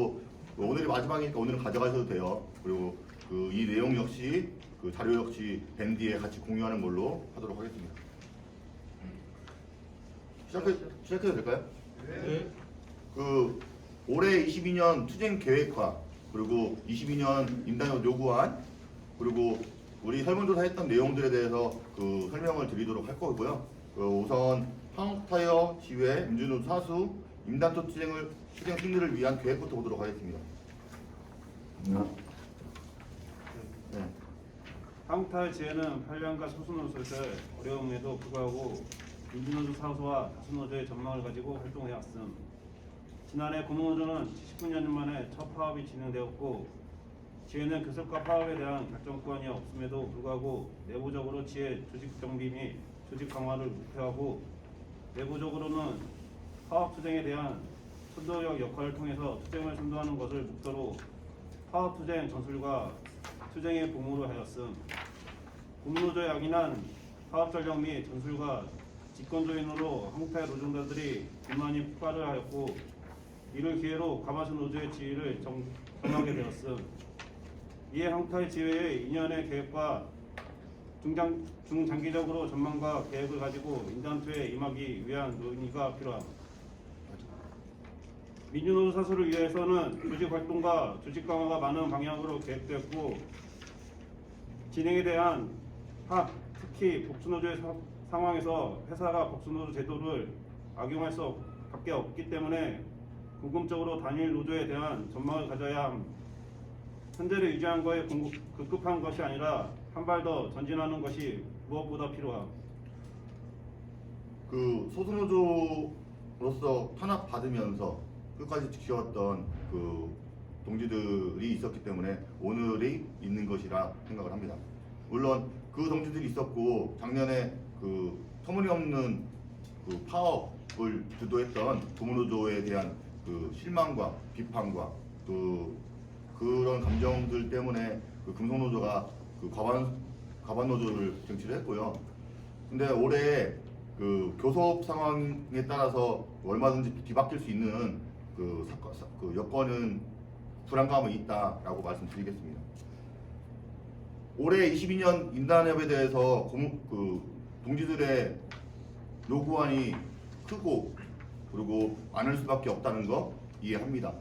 그리고 오늘이 마지막이니까 오늘은 가져가셔도 돼요. 그리고 이 내용 역시 자료 역시 밴디에 같이 공유하는 걸로 하도록 하겠습니다. 시작해도 될까요? 네. 올해 22년 투쟁 계획화, 그리고 22년 임단협 요구안, 그리고 우리 설문조사했던 내용들에 대해서 설명을 드리도록 할 거고요. 우선 한국타이어 지회, 민주노조 사수, 임단토 투쟁 승리를 위한 계획부터 보도록 하겠습니다. 네. 한국타이어 지회는 8년간 소수노조에서의 어려움에도 불구하고 민주노조 사수와 다수노조의 전망을 가지고 활동해왔음. 지난해 고문노조는 79년 만에 첫 파업이 진행되었고, 지회는 교섭과 파업에 대한 결정권이 없음에도 불구하고 내부적으로 지회 조직 정비 및 조직 강화를 목표하고, 내부적으로는 파업 투쟁에 대한 선도적 역할을 통해서 투쟁을 선도하는 것을 목표로 파업 투쟁 전술과 투쟁의 공모를 하였음. 고문노조에 악인한 파업 전략 및 전술과 집권조인으로 한국타이어 노동자들이 불만이 폭발을 하였고, 이를 기회로 가마솥 노조의 지위를 정하게 되었음. 이에 한국타이어 지회의 2년의 계획과 중장기적으로 전망과 계획을 가지고 인단투에 임하기 위한 논의가 필요함. 민주노조 사수를 위해서는 조직 활동과 조직 강화가 많은 방향으로 계획되었고, 진행에 대한 특히 복수노조의 상황에서 회사가 복수노조 제도를 악용할 수밖에 없기 때문에 궁극적으로 단일 노조에 대한 전망을 가져야 함. 현재를 유지한 거에 급급한 것이 아니라 한 발 더 전진하는 것이 무엇보다 필요함. 소수노조로서 탄압 받으면서 끝까지 지켜왔던 동지들이 있었기 때문에 오늘이 있는 것이라 생각을 합니다. 물론 그 동지들이 있었고, 작년에 터무니없는 파업을 주도했던 고문노조에 대한 실망과 비판과 그런 감정들 때문에 금속노조가 과반 노조를 쟁취를 했고요. 근데 올해 교섭 상황에 따라서 얼마든지 뒤바뀔 수 있는 여건은 불안감은 있다라고 말씀드리겠습니다. 올해 22년 인단협에 대해서 동지들의 요구안이 크고 그리고 많을 수밖에 없다는 거 이해합니다.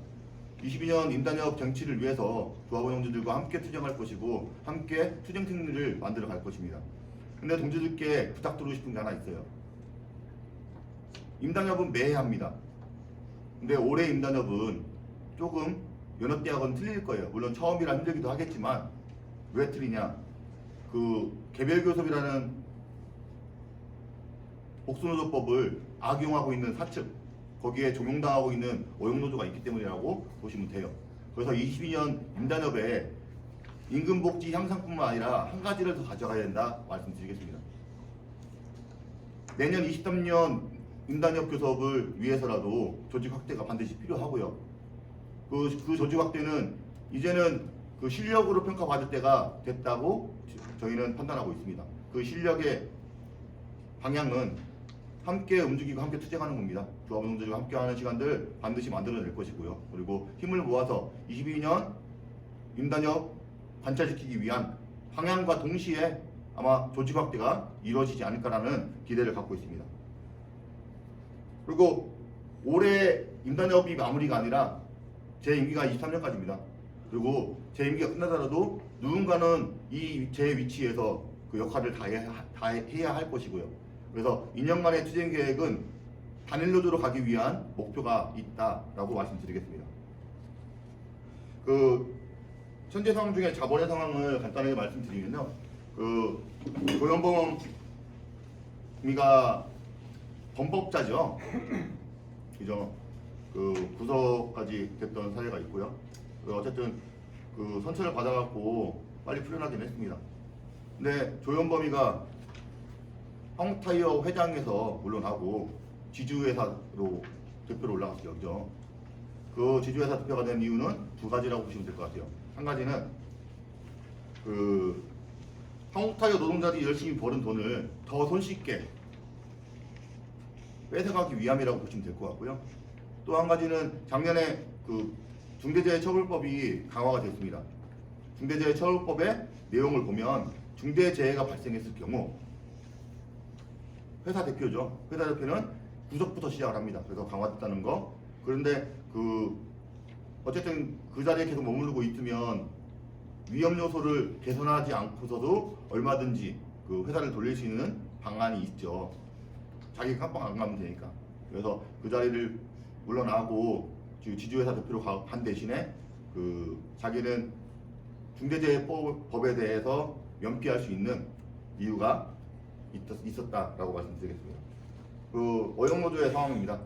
22년 인단협 쟁취를 위해서 조합원 형제들과 함께 투쟁할 것이고, 함께 투쟁 승리를 만들어 갈 것입니다. 근데 동지들께 부탁드리고 싶은 게 하나 있어요. 임단협은 매해 합니다. 근데 올해 임단협은 조금 여느 때하고는 틀릴 거예요. 물론 처음이라 힘들기도 하겠지만, 왜 틀리냐? 개별교섭이라는 복수노조법을 악용하고 있는 사측, 거기에 적용당하고 있는 오용노조가 있기 때문이라고 보시면 돼요. 그래서 22년 임단협에 임금복지 향상뿐만 아니라 한 가지를 더 가져가야 된다 말씀드리겠습니다. 내년 23년 임단협 교섭을 위해서라도 조직 확대가 반드시 필요하고요. 그 조직 확대는 이제는 실력으로 평가받을 때가 됐다고 저희는 판단하고 있습니다. 그 실력의 방향은 함께 움직이고 함께 투쟁하는 겁니다. 조합원들과 함께하는 시간들 반드시 만들어낼 것이고요. 그리고 힘을 모아서 22년 임단협 관찰시키기 위한 방향과 동시에 아마 조직 확대가 이루어지지 않을까라는 기대를 갖고 있습니다. 그리고 올해 임단협이 마무리가 아니라 제 임기가 23년까지입니다. 그리고 제 임기가 끝나더라도 누군가는 제 위치에서 그 역할을 다 해야 할 것이고요. 그래서 2년간의 투쟁 계획은 단일 노조로 가기 위한 목표가 있다라고 말씀드리겠습니다. 현재 상황 중에 자본의 상황을 간단하게 말씀드리면요. 조현범이가 범법자죠. 그죠? 구속까지 됐던 사례가 있고요. 어쨌든 선처를 받아갖고 빨리 풀려나긴 했습니다. 근데 조현범이가 한국타이어 회장에서 물러나고 지주회사로 대표로 올라갔어요. 그죠? 그 지주회사 대표가 된 이유는 두 가지라고 보시면 될 것 같아요. 한 가지는 한국타이어 노동자들이 열심히 버는 돈을 더 손쉽게 뺏어가기 위함이라고 보시면 될 것 같고요. 또 한 가지는 작년에 중대재해처벌법이 강화가 됐습니다. 중대재해처벌법의 내용을 보면 중대재해가 발생했을 경우 회사 대표죠. 회사 대표는 구속부터 시작을 합니다. 그래서 강화됐다는 거. 그런데 어쨌든 그 자리에 계속 머무르고 있으면 위험 요소를 개선하지 않고서도 얼마든지 그 회사를 돌릴 수 있는 방안이 있죠. 자기 깜빵 안 가면 되니까. 그래서 그 자리를 물러나고 지주회사 대표로 간 대신에 자기는 중대재해법에 대해서 면피할 수 있는 이유가 있었다라고 말씀드리겠습니다. 어영노조의 상황입니다.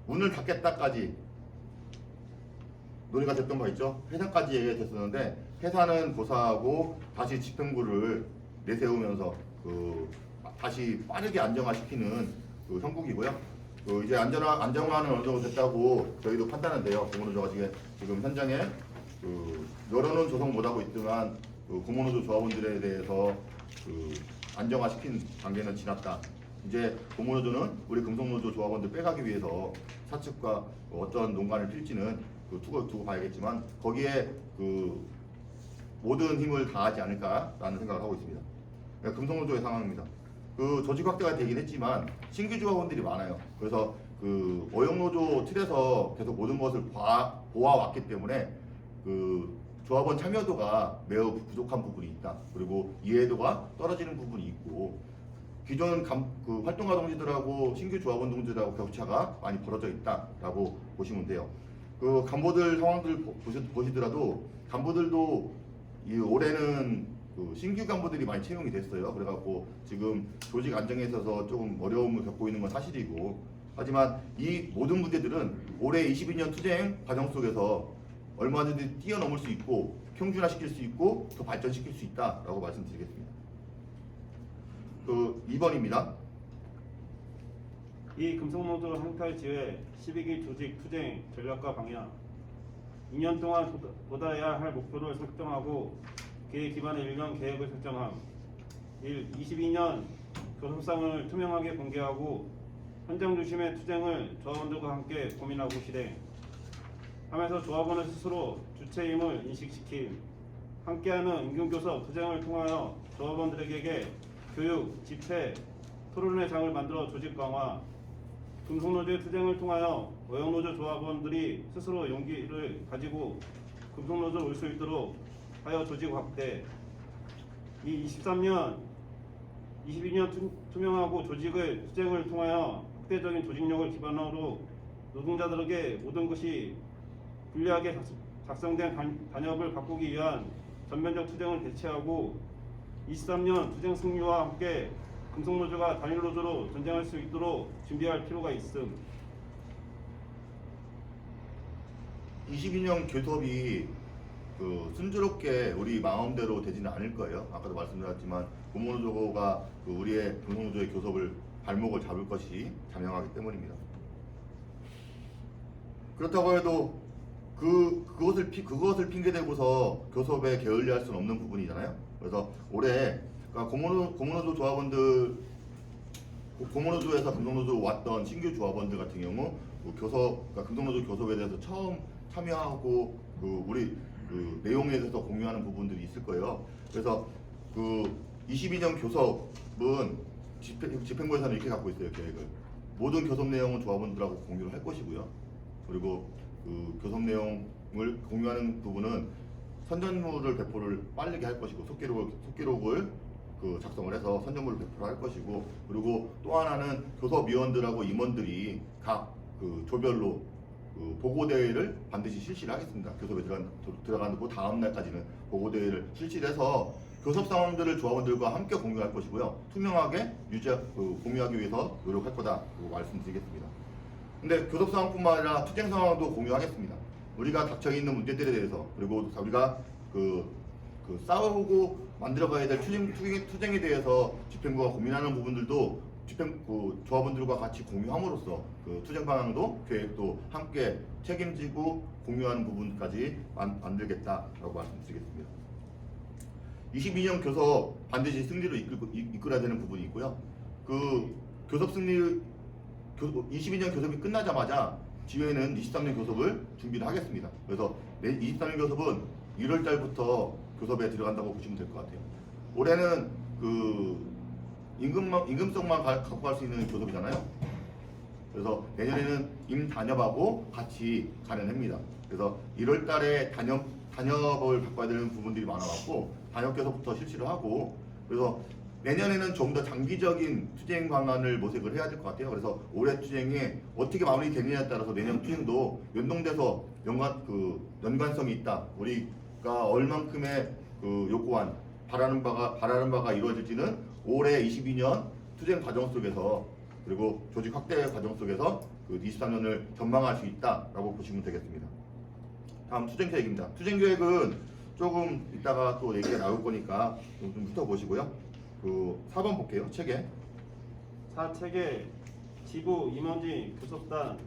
문을 닫겠다까지 논의가 됐던 거 있죠. 해산까지 얘기가 됐었는데 해산은 고사하고 다시 집행부를 내세우면서 다시 빠르게 안정화시키는 형국이고요. 이제 안정화는 어느 정도 됐다고 저희도 판단하는데요. 공무노조가 지금 현장에 여론은 조성 못하고 있지만 공무노조 조합원들에 대해서 안정화시킨 단계는 지났다. 이제 공무노조는 우리 금속노조 조합원들 빼가기 위해서 사측과 어떤 농간을 필지는 두고 봐야겠지만 거기에 모든 힘을 다하지 않을까라는 생각을 하고 있습니다. 금속노조의 상황입니다. 조직 확대가 되긴 했지만 신규 조합원들이 많아요. 그래서 어영노조 틀에서 계속 모든 것을 보아왔기 때문에 조합원 참여도가 매우 부족한 부분이 있다. 그리고 이해도가 떨어지는 부분이 있고 기존 활동가 동지들하고 신규 조합원 동지들하고 격차가 많이 벌어져 있다라고 보시면 돼요. 간부들 상황들 보시더라도 간부들도 올해는 신규 간부들이 많이 채용이 됐어요. 그래갖고 지금 조직 안정에 있어서 조금 어려움을 겪고 있는 건 사실이고, 하지만 이 모든 문제들은 올해 22년 투쟁 과정 속에서 얼마든지 뛰어넘을 수 있고 평준화시킬 수 있고 더 발전시킬 수 있다라고 말씀드리겠습니다. 2번입니다. 이 금속노조 항탈지회 12기 조직 투쟁 전략과 방향 2년 동안 도달해야 할 목표를 설정하고 그에 기반해 1년 계획을 설정함. 1. 22년 교섭상을 투명하게 공개하고 현장 중심의 투쟁을 조합원들과 함께 고민하고 실행 하면서 조합원을 스스로 주체임을 인식시킴. 함께하는 임금교섭 투쟁을 통하여 조합원들에게 교육, 집회, 토론의 장을 만들어 조직 강화. 금속노조의 투쟁을 통하여 어영노조 조합원들이 스스로 용기를 가지고 금속노조를 올 수 있도록 하여 조직 확대. 이 22년 투명하고 조직의 투쟁을 통하여 확대적인 조직력을 기반으로 노동자들에게 모든 것이 불리하게 작성된 단협을 바꾸기 위한 전면적 투쟁을 개최하고 23년 투쟁 승리와 함께 금속노조가 단일노조로 전쟁할 수 있도록 준비할 필요가 있음. 22년 교섭이 순조롭게 우리 마음대로 되지는 않을 거예요. 아까도 말씀드렸지만 공무노조가 우리의 금속노조의 교섭을 발목을 잡을 것이 자명하기 때문입니다. 그렇다고 해도 그것을 핑계대고서 교섭에 게을리할 수는 없는 부분이잖아요. 그래서 올해 공무노조 조합원들, 공무노조에서 금속노조 왔던 신규 조합원들 같은 경우 금속노조 교섭에 대해서 처음 참여하고 우리 내용에 대해서 공유하는 부분들이 있을 거예요. 그래서 22년 교섭은 집행부에서는 이렇게 갖고 있어요. 계획을 모든 교섭 내용은 조합원들하고 공유를 할 것이고요. 그리고 교섭 내용을 공유하는 부분은 선전물을 배포를 빠르게 할 것이고 속기록을 작성을 해서 선전물을 배포를 할 것이고, 그리고 또 하나는 교섭위원들하고 임원들이 각 조별로 보고대회를 반드시 실시를 하겠습니다. 교섭에 들어가는 그 다음 날까지는 보고대회를 실시를 해서 교섭 상황들을 조합원들과 함께 공유할 것이고요. 투명하게 공유하기 위해서 노력할 거다라고 말씀드리겠습니다. 근데 교섭 상황뿐만 아니라 투쟁 상황도 공유하겠습니다. 우리가 닥쳐 있는 문제들에 대해서, 그리고 우리가 싸우고 만들어가야 될 투쟁에 대해서 집행부가 고민하는 부분들도 조합원들과 같이 공유함으로써 투쟁 방향도 계획도 함께 책임지고 공유하는 부분까지 만들겠다라고 말씀드리겠습니다. 22년 교섭 반드시 승리로 이끌어야 되는 부분이 있고요. 교섭 승리 22년 교섭이 끝나자마자 지회는 23년 교섭을 준비를 하겠습니다. 그래서 23년 교섭은 1월 달부터 교섭에 들어간다고 보시면 될 것 같아요. 올해는 그 임금성만 갖고 갈 수 있는 교섭이잖아요. 그래서 내년에는 임단협하고 같이 가는 해입니다. 그래서 1월 달에 단협을 바꿔야 되는 부분들이 많아갖고 단협 교섭부터 실시를 하고, 그래서 내년에는 좀 더 장기적인 투쟁 방안을 모색을 해야 될 것 같아요. 그래서 올해 투쟁이 어떻게 마무리되느냐에 따라서 내년 투쟁도 연동돼서 연관성이 있다. 우리가 얼만큼의 그 요구한 바라는 바가 이루어질지는 올해 22년 투쟁 과정 속에서, 그리고 조직 확대 과정 속에서 그 23년을 전망할 수 있다라고 보시면 되겠습니다. 다음 투쟁 계획입니다. 투쟁 계획은 조금 이따가 또 얘기가 나올 거니까 좀 훑어보시고요. 그 4번 볼게요. 체계. 4체계 지부 임원진 교섭단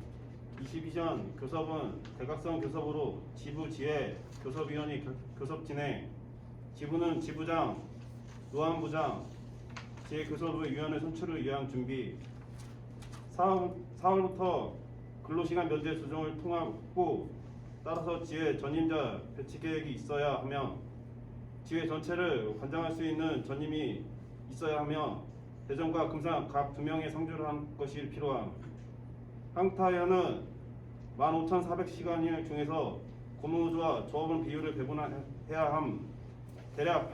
22전 교섭은 대각선 교섭으로 지부 지회 교섭위원이 교섭 진행, 지부는 지부장, 노안부장, 지회교섭의 위원회 선출을 위한 준비, 4월부터 근로시간 면제 조정을 통하고 따라서 지회 전임자 배치 계획이 있어야 하며 지회 전체를 관장할 수 있는 전임이 있어야 하며 대전과 금산 각 2명의 상주를 한 것이 필요함. 한국타이어는 15,400시간 중에서 고무노조와 조합원 비율을 배분해야 함. 대략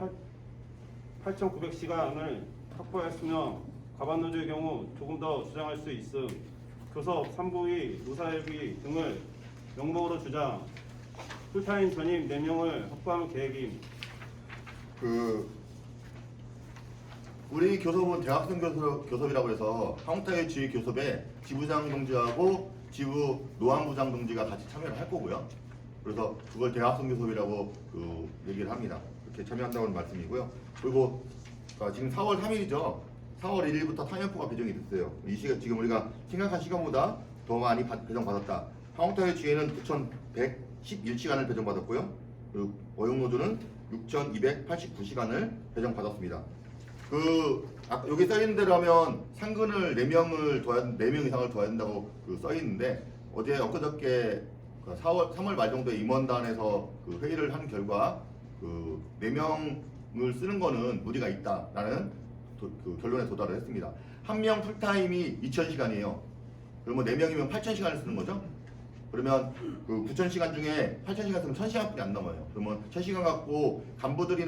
8,900시간을 확보했으며 가반노조의 경우 조금 더 주장할 수 있음. 교섭, 산부위, 노사일비 등을 명목으로 주장. 풀타임 전임 4명을 확보하는 계획임. 우리 교섭은 대학생 교섭이라고 해서 한국타이 지휘 교섭에 지부장 동지하고 지부 노안부장 동지가 같이 참여를 할 거고요. 그래서 그걸 대학생 교섭이라고 얘기를 합니다. 이렇게 참여한다는 말씀이고요. 그리고 지금 4월 3일이죠. 4월 1일부터 타임표가 배정이 됐어요. 이 시간 지금 우리가 생각한 시간보다 더 많이 배정받았다. 한국타이 지휘는 9,111시간을 배정받았고요. 그리고 어용노조는 6,289시간을 배정받았습니다. 여기 써있는 대로 하면 상근을 4명 이상을 둬야 된다고 써있는데, 엊그저께 3월 말 정도에 임원단에서 회의를 한 결과 4명을 쓰는 거는 무리가 있다라는 결론에 도달을 했습니다. 한 명 풀타임이 2,000시간이에요. 그러면 4명이면 8,000시간을 쓰는 거죠. 그러면 9,000시간 중에 8,000시간 쓰면 1,000시간밖에 안 남아요. 그러면 1,000시간 갖고 간부들이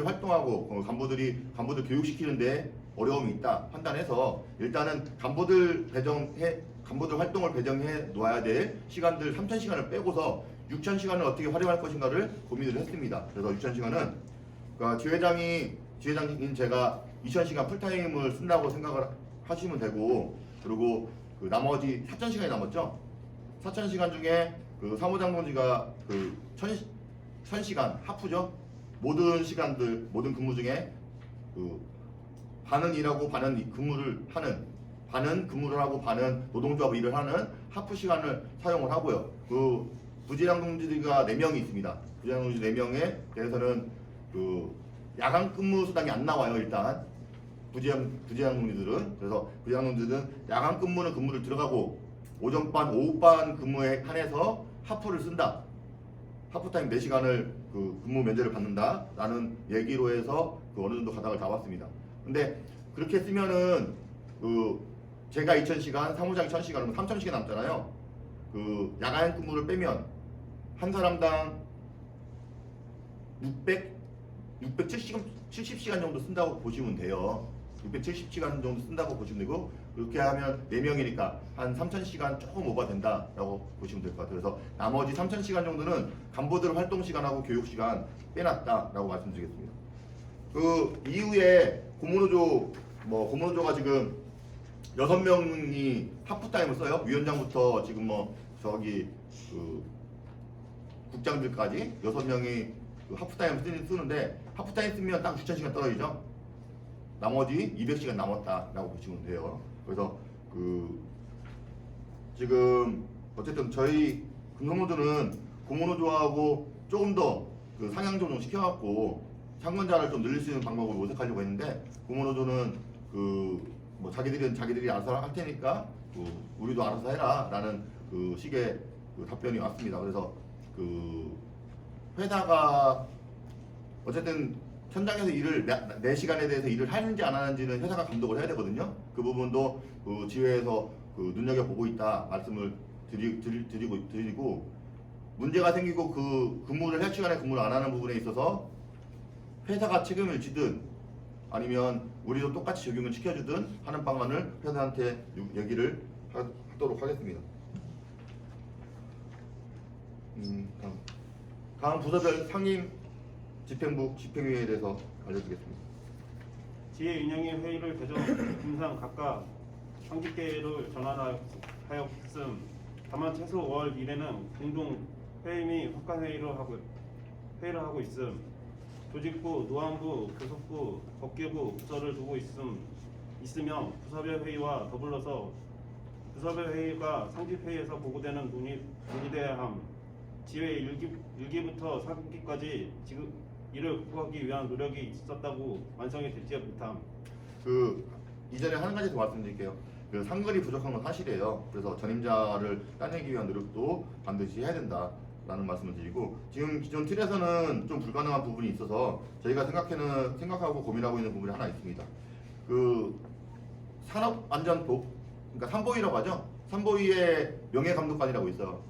활동하고 간부들 교육시키는데 어려움이 있다 판단해서 일단은 간부들 활동을 배정해 놓아야 될 시간들 3,000시간을 빼고서 6,000시간을 어떻게 활용할 것인가를 고민을 했습니다. 그래서 6,000시간은 지회장인 제가 2,000시간 풀타임을 쓴다고 생각을 하시면 되고, 그리고 나머지 4,000시간이 남았죠. 4,000시간 중에 사무장 동지가 1,000시간 하프죠. 모든 근무 중에 반은 일하고 반은 근무를 하고 반은 노동조합 일을 하는 하프 시간을 사용을 하고요. 부지랑 동지가 4명이 있습니다. 부지랑 동지 4명에 대해서는 야간 근무 수당이 안 나와요. 일단 부지랑 동지들은. 그래서 부지랑 동지들은 야간 근무를 들어가고 오전반, 오후반 근무에 한해서 하프를 쓴다. 하프타임 4시간을 근무 면제를 받는다라는 얘기로 해서 어느 정도 가닥을 잡았습니다. 근데 그렇게 쓰면은 제가 2,000시간, 사무장이 1,000시간, 그러면 3,000시간 남잖아요. 야간 근무를 빼면 한 사람당 670시간 정도 쓴다고 보시면 돼요. 670시간 정도 쓴다고 보시면 되고, 그렇게 하면 4명이니까 한 3,000시간 조금 오버된다라고 보시면 될 것 같아요. 그래서 나머지 3,000시간 정도는 간부들 활동 시간하고 교육 시간 빼놨다라고 말씀드리겠습니다. 이후에 고무노조가 지금 6명이 하프타임을 써요. 위원장부터 지금 국장들까지 6명이 하프타임을 쓰는데, 하프타임 쓰면 딱 6,000시간 떨어지죠. 나머지 200시간 남았다라고 보시면 돼요. 그래서 지금 어쨌든 저희 금속노조는 고무노조하고 조금 더 상향 조정 시켜갖고 상권자를 좀 늘릴 수 있는 방법을 모색하려고 했는데, 고무노조는 뭐 자기들이 알아서 할 테니까 우리도 알아서 해라라는 그 식의 그 답변이 왔습니다. 그래서 그 회사가 어쨌든 현장에서 일을 내 시간에 대해서 일을 하는지 안 하는지는 회사가 감독을 해야 되거든요. 그 부분도 그 지회에서 그 눈여겨 보고 있다 말씀을 드리고 문제가 생기고 그 근무를 할 시간에 근무를 안 하는 부분에 있어서 회사가 책임을 지든 아니면 우리도 똑같이 적용을 시켜주든 하는 방안을 회사한테 얘기를 하도록 하겠습니다. 다음 부서별 상임 집행위에 대해서 알려드리겠습니다. 지회 운영위 회의를 개정 김상 각각 상집계를 전환하였음. 다만 최소 월 1회는 공동 회의 및 확관 회의를 하고 있음. 조직부, 노안부, 교섭부, 법계부 부서를 두고 있으며 부서별 회의와 더불어서 부서별 회의가 상집회의에서 보고되는 논의돼야 함. 지회 1기부터 4기까지 지금 이를 극복하기 위한 노력이 있었다고 완성이 되지 못함. 이전에 한 가지 더 말씀드릴게요. 그 상근이 부족한 건 사실이에요. 그래서 전임자를 따내기 위한 노력도 반드시 해야 된다라는 말씀을 드리고, 지금 기존 틀에서는 좀 불가능한 부분이 있어서 저희가 생각하고 고민하고 있는 부분이 하나 있습니다. 그 산업안전법, 그러니까 삼보위라고 하죠. 삼보위에 명예감독관이라고 있어요.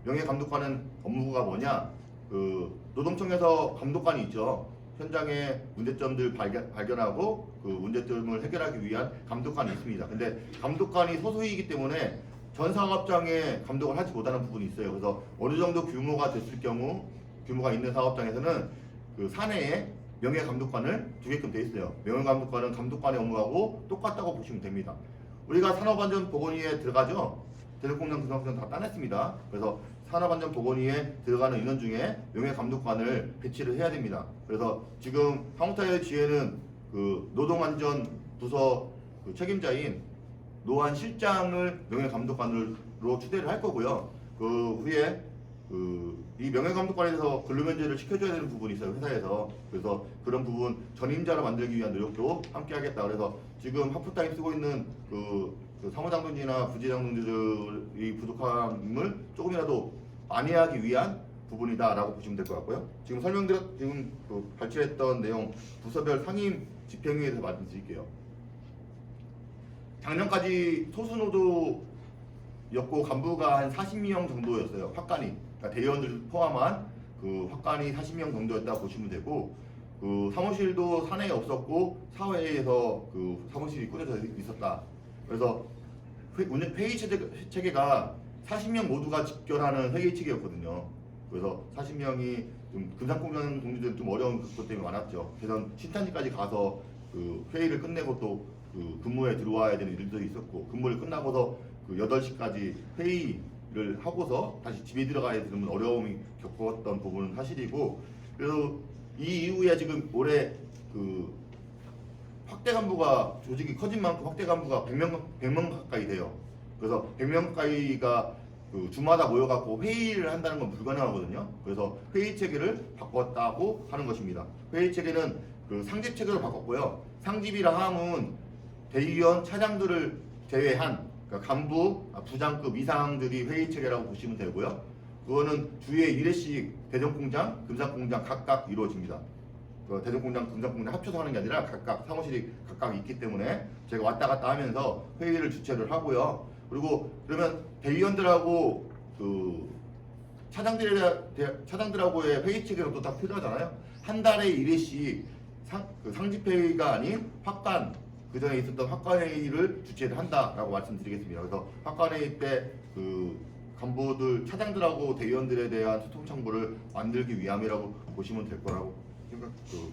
명예감독관은 업무가 뭐냐? 그 노동청에서 감독관이 있죠. 현장의 문제점들 발견하고 그 문제점을 해결하기 위한 감독관이 있습니다. 근데 감독관이 소수이기 때문에 전 사업장에 감독을 하지 못하는 부분이 있어요. 그래서 어느 정도 규모가 됐을 경우, 규모가 있는 사업장에서는 그 사내에 명예감독관을 두게끔 돼 있어요. 명예감독관은 감독관의 업무하고 똑같다고 보시면 됩니다. 우리가 산업안전보건위에 들어가죠. 대전공장, 금산공장 다 따냈습니다. 그래서 산업안전보건위에 들어가는 인원 중에 명예감독관을 배치를 해야 됩니다. 그래서 지금 한국타이어 지회는 그 노동안전부서 그 책임자인 노안실장을 명예감독관으로 추대를 할 거고요. 그 후에 이 명예감독관에 대해서 근로면제를 시켜줘야 되는 부분이 있어요, 회사에서. 그래서 그런 부분 전임자로 만들기 위한 노력도 함께 하겠다. 그래서 지금 하프타임 쓰고 있는 그 사무장동지나 부지장동지들이 부족함을 조금이라도 안내하기 위한 부분이다라고 보시면 될 것 같고요. 지금 지금 발췌했던 내용 부서별 상임 집행위에 대해서 말씀드릴게요. 작년까지 소수노조였고 간부가 한 40명 정도였어요. 확관이, 그러니까 대의원들 포함한 그 확관이 40명 정도였다고 보시면 되고, 그 사무실도 사내에 없었고 사회에서 그 사무실이 꾸려져 있었다. 그래서 회의 체계가 40명 모두가 직결하는 회의 체계였거든요. 그래서 40명이 좀 금산공장 동료들은 좀 어려운 것 때문에 많았죠. 그래서 신탄지까지 가서 그 회의를 끝내고 또 그 근무에 들어와야 되는 일도 있었고, 근무를 끝나고서 그 8시까지 회의를 하고서 다시 집에 들어가야 되는 어려움이 겪었던 부분은 사실이고, 그래서 이 이후에 지금 올해 그 확대 간부가 조직이 커진 만큼 확대 간부가 100명 가까이 돼요. 그래서 100명 가까이가 그 주마다 모여갖고 회의를 한다는 건 불가능하거든요. 그래서 회의 체계를 바꿨다고 하는 것입니다. 회의 체계는 그 상집 체계로 바꿨고요. 상집이라 함은 대의원 차장들을 제외한 그러니까 간부, 부장급 이상들이 회의 체계라고 보시면 되고요. 그거는 주에 1회씩 대전공장, 금산공장 각각 이루어집니다. 그 대전공장, 금산공장 합쳐서 하는 게 아니라 각각 사무실이 각각 있기 때문에 제가 왔다 갔다 하면서 회의를 주최를 하고요. 그리고 그러면 대의원들하고 그 차장들하고의 회의 체계로 또 딱 필요하잖아요. 한 달에 1회씩 상집회의가 아닌 확관, 그 전에 있었던 확관회의를 주최를 한다라고 말씀드리겠습니다. 그래서 확관회의 때 그 간부들, 차장들하고 대의원들에 대한 소통 창구를 만들기 위함이라고 보시면 될 거라고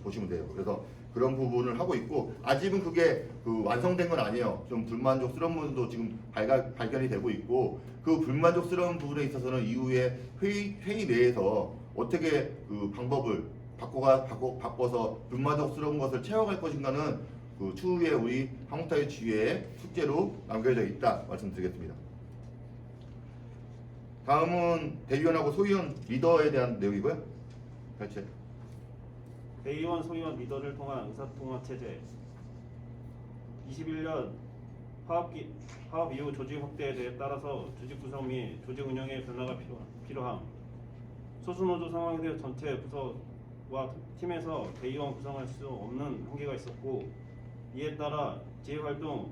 보시면 돼요. 그래서 그런 부분을 하고 있고, 아직은 그게 완성된 건 아니에요. 좀 불만족스러운 부분도 지금 발견이 되고 있고, 그 불만족스러운 부분에 있어서는 이후에 회의 내에서 어떻게 그 방법을 바꿔서 불만족스러운 것을 채워갈 것인가는 그 추후에 우리 한국타이 지회의 숙제로 남겨져 있다 말씀드리겠습니다. 다음은 대의원하고 소위원 리더에 대한 내용이고요. 발췌. 대의원, 소위원, 리더를 통한 의사통합 체제. 21년 파업 이후 조직 확대에 대해 따라서 조직 구성 및 조직 운영의 변화가 필요함. 소수노조 상황에 대해 전체 부서와 팀에서 대의원 구성할 수 없는 한계가 있었고, 이에 따라 지휘활동,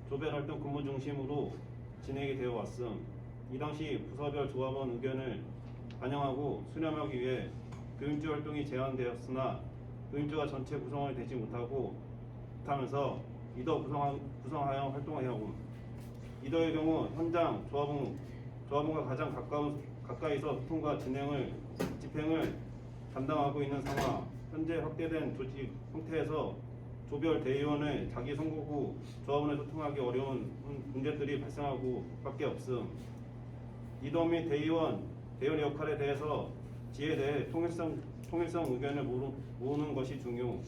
조별활동 근무 중심으로 진행이 되어 왔음. 이 당시 부서별 조합원 의견을 반영하고 수렴하기 위해 교육주 활동이 제한되었으나 교육주가 전체 구성이 되지 못하면서 리더 구성하여 활동하고, 리더의 경우 현장 조합원과 가장 가까이서 소통과 집행을 담당하고 있는 상황. 현재 확대된 조직 형태에서 조별 대의원의 자기 선거구 조합원에 소통하기 어려운 문제들이 발생하고 밖에 없음. 리더 및 대의원의 역할에 대해서 지에 대해 통일성 의견을 모으는 것이 중요.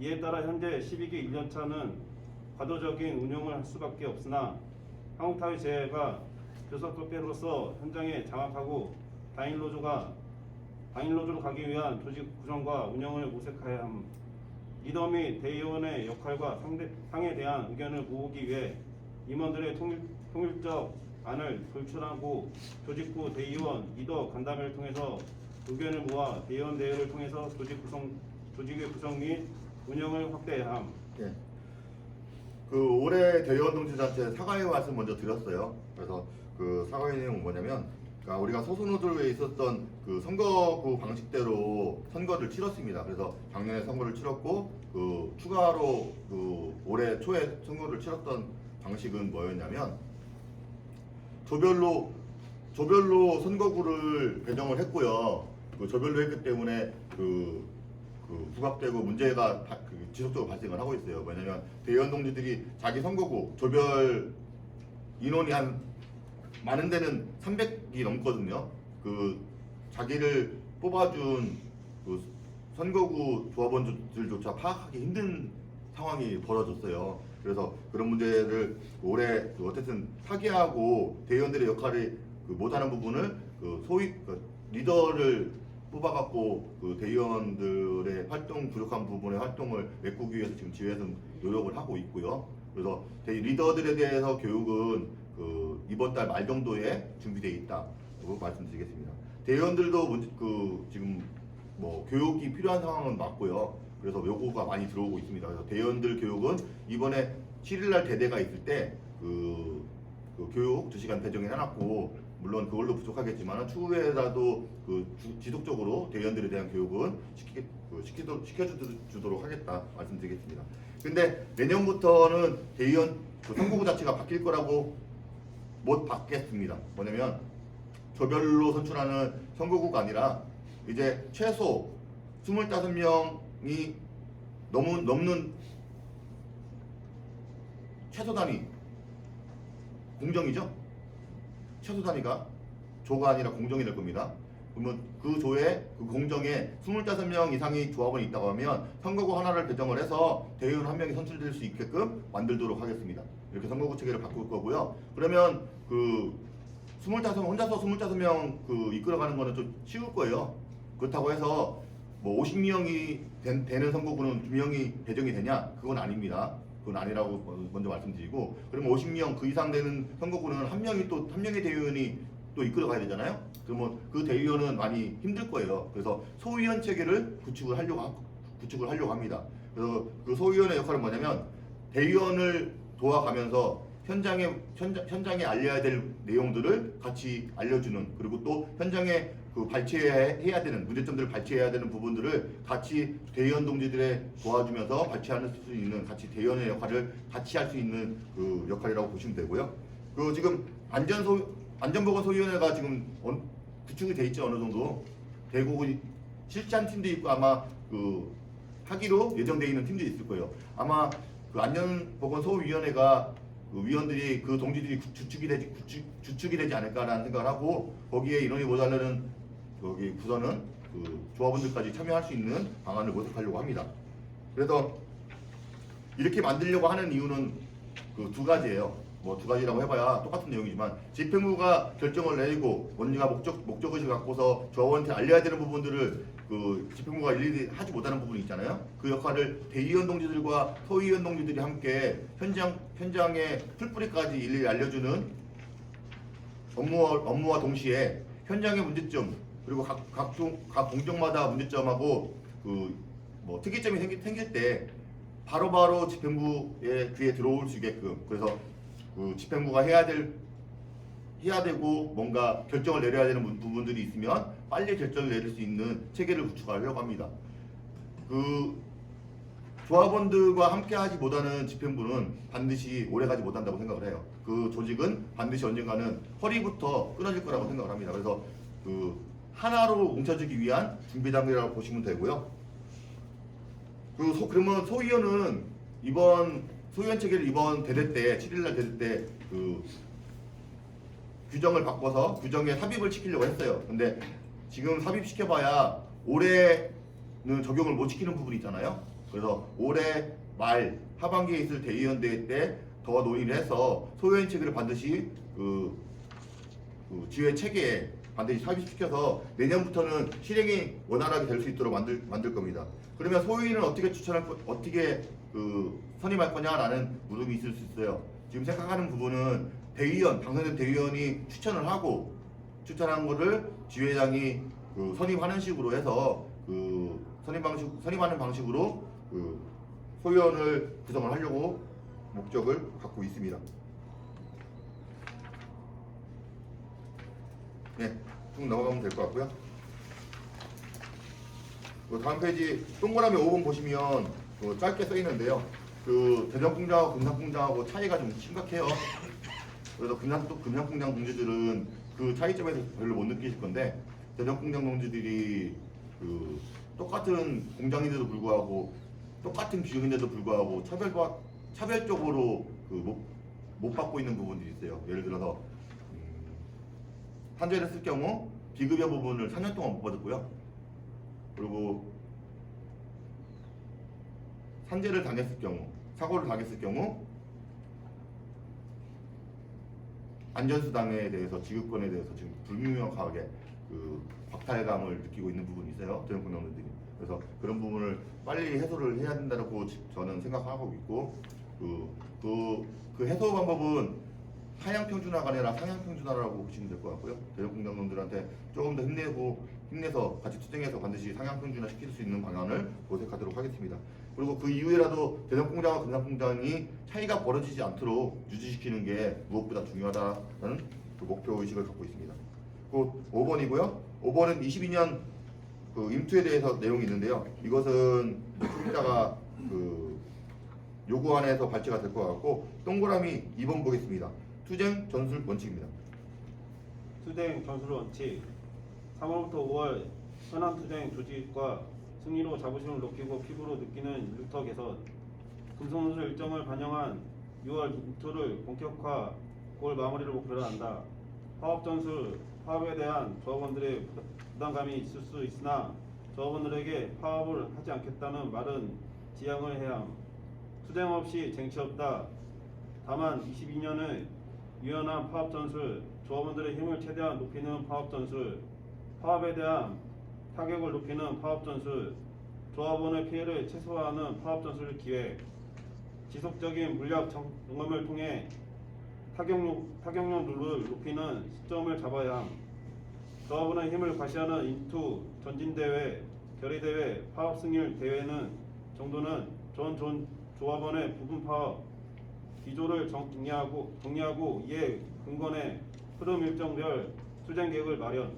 이에 따라 현재 12기 1년차는 과도적인 운영을 할 수밖에 없으나 한국타의 제가 교섭협회로서 현장에 장악하고 당일노조로 가기 위한 조직 구성과 운영을 모색해야 함. 리더 및 대의원의 역할과 상에 대한 의견을 모으기 위해 임원들의 통일적 안을 도출하고 조직부 대의원, 리더 간담회를 통해서 의견을 모아 대의원 대회를 통해서 조직의 구성 및 운영을 확대해야 함. 예. 그 올해 대의원 동지들한테 사과의 말씀 먼저 드렸어요. 그래서 그 사과의 내용은 뭐냐면, 그러니까 우리가 소수노조에 있었던 그 선거구 방식대로 선거를 치렀습니다. 그래서 작년에 선거를 치렀고, 그 추가로 그 올해 초에 선거를 치렀던 방식은 뭐였냐면, 조별로 선거구를 배정을 했고요. 그 조별로 했기 때문에 그 부각되고 문제가 지속적으로 발생을 하고 있어요. 왜냐면 대의원 동지들이 자기 선거구 조별 인원이 한 많은 데는 300이 넘거든요. 그 자기를 뽑아준 그 선거구 조합원들조차 파악하기 힘든 상황이 벌어졌어요. 그래서 그런 문제를 올해 어쨌든 타개하고 대의원들의 역할을 못하는 부분을 리더를 뽑아갖고 그 대의원들의 부족한 부분의 활동을 메꾸기 위해서 지금 지회에서 노력을 하고 있고요. 그래서 리더들에 대해서 교육은 이번 달 말 정도에 준비되어 있다고 말씀드리겠습니다. 대의원들도 지금 교육이 필요한 상황은 맞고요. 그래서 요구가 많이 들어오고 있습니다. 그래서 대의원들 교육은 이번에 7일날 대대가 있을 때 그 교육 2시간 배정해 놨고, 물론 그걸로 부족하겠지만 추후에라도 지속적으로 대의원들에 대한 교육은 시켜주도록 하겠다 말씀드리겠습니다. 근데 내년부터는 대의원 선거구 자체가 바뀔 거라고 못 받겠습니다. 뭐냐면 조별로 선출하는 선거구가 아니라 이제 최소 25명이 넘는 최소 단위 공정이죠? 최소 단위가 조가 아니라 공정이 될 겁니다. 그러면 그 조에 그 공정에 25명 이상의 조합원이 있다고 하면 선거구 하나를 배정을 해서 대의원 한 명이 선출될 수 있게끔 만들도록 하겠습니다. 이렇게 선거구 체계를 바꿀 거고요. 그러면 혼자서 25명 이끌어가는 거는 좀 쉬울 거예요. 그렇다고 해서 50명이 되는 선거구는 2명이 배정이 되냐? 그건 아닙니다. 그건 아니라고 먼저 말씀드리고, 그러면 50명 그 이상 되는 선거구는 한 명의 대의원이 또 이끌어 가야 되잖아요. 그러면 그 대의원은 많이 힘들 거예요. 그래서 소위원 체계를 구축을 하려고 합니다. 그래서 그 소위원의 역할은 뭐냐면 대의원을 도와가면서 현장에 알려야 될 내용들을 같이 알려주는, 그리고 또 현장에 발췌해야 되는 문제점들을 발췌해야 되는 부분들을 같이 대의원 동지들의 도와주면서 발췌할 수 있는, 같이 대의원의 역할을 같이 할 수 있는 그 역할이라고 보시면 되고요. 지금 안전보건소위원회가 지금 구축이 돼 있죠. 어느 정도 되고 실시한 팀도 있고, 아마 하기로 예정되어 있는 팀도 있을 거예요. 아마 안전보건소위원회가 위원들이 동지들이 주축이 되지 않을까라는 생각을 하고, 거기에 인원이 모자라는 부서는 조합원들까지 참여할 수 있는 방안을 모색하려고 합니다. 그래서 이렇게 만들려고 하는 이유는 두 가지예요. 뭐 두 가지라고 해봐야 똑같은 내용이지만 집행부가 결정을 내리고 뭔가 목적의식을 갖고서 조합원한테 알려야 되는 부분들을 그 집행부가 일일이 하지 못하는 부분이 있잖아요. 그 역할을 대의원 동지들과 소위원 동지들이 함께 현장의 풀뿌리까지 일일이 알려주는 업무와 동시에 현장의 문제점 그리고 각 공정마다 문제점하고 그 뭐 특이점이 생길 때 바로바로 집행부의 귀에 들어올 수 있게끔 그래서 그 집행부가 해야 되고 뭔가 결정을 내려야 되는 부분들이 있으면 빨리 결정을 내릴 수 있는 체계를 구축하려고 합니다. 그 조합원들과 함께하지 못하는 집행부는 반드시 오래가지 못한다고 생각을 해요. 그 조직은 반드시 언젠가는 허리부터 끊어질 거라고 생각을 합니다. 그래서 그 하나로 뭉쳐지기 위한 준비 단계라고 보시면 되고요. 그러면 소위원은 소위원 체계를 이번 대대 때 7일날 대대 때 그 규정을 바꿔서 규정에 삽입을 시키려고 했어요. 근데 지금 삽입시켜봐야 올해는 적용을 못 시키는 부분이 있잖아요. 그래서 올해 말 하반기에 있을 대의원 대회 때 더 논의를 해서 소위원 체계를 반드시 그 지회 체계에 반드시 삽입시켜서 내년부터는 실행이 원활하게 될 수 있도록 만들 겁니다. 그러면 소위원은 어떻게 선임할 거냐라는 물음이 있을 수 있어요. 지금 생각하는 부분은 당선된 대의원이 추천한 거를 지회장이 선임하는 식으로 해서 선임하는 방식으로 소위원을 구성을 하려고 목적을 갖고 있습니다. 네, 쭉 넘어가면 될 것 같고요. 다음 페이지 동그라미 5번 보시면 짧게 써 있는데요. 대전공장하고 금산공장하고 차이가 좀 심각해요. 그래서 금산공장 동지들은 그 차이점에서 별로 못 느끼실 건데 대전공장 동지들이 똑같은 공장인데도 불구하고 똑같은 규정인데도 불구하고 차별적으로 못 받고 있는 부분들이 있어요. 예를 들어서 산재를 쓸 경우 비급여 부분을 4년 동안 못 받았고요. 그리고 산재를 당했을 경우, 사고를 당했을 경우 안전수당에 대해서 지급권에 대해서 지금 불명확하게 박탈감을 느끼고 있는 부분이 있어요. 대전공장들이. 그래서 그런 부분을 빨리 해소를 해야 된다고 저는 생각하고 있고 그 해소 방법은 하향평준화가 아니라 상향평준화라고 보시면 될 것 같고요. 대전공장놈들한테 조금 더 힘내서 같이 투쟁해서 반드시 상향평준화 시킬 수 있는 방안을 모색하도록 하겠습니다. 그리고 그 이후에라도 대전공장과 금산공장이 차이가 벌어지지 않도록 유지시키는 게 무엇보다 중요하다는 목표 의식을 갖고 있습니다. 그 5번이고요. 5번은 22년 임투에 대해서 내용이 있는데요. 이것은 좀 이따가 요구안에서 발제가 될 것 같고 동그라미 2번 보겠습니다. 투쟁 전술 원칙입니다. 투쟁 전술 원칙 3월부터 5월 현안 투쟁 조직과 승리로 자부심을 높이고 피부로 느끼는 일터 개선 금속노조 일정을 반영한 6월 임투를 본격화 9월 마무리를 목표로 한다. 파업 전술 파업에 대한 조합원들의 부담감이 있을 수 있으나 조합원들에게 파업을 하지 않겠다는 말은 지양을 해야 함. 투쟁 없이 쟁취 없다. 다만 22년의 유연한 파업 전술, 조합원들의 힘을 최대한 높이는 파업 전술, 파업에 대한 타격을 높이는 파업 전술, 조합원의 피해를 최소화하는 파업 전술 기획, 지속적인 물약 점검을 통해 타격용 룰을 높이는 시점을 잡아야 함. 조합원의 힘을 과시하는 인투, 전진대회, 결의대회, 파업 승률 대회는 정도는 전 조합원의 부분 파업 기조를 정리하고 이에 근거해 흐름 일정별 투쟁 계획을 마련.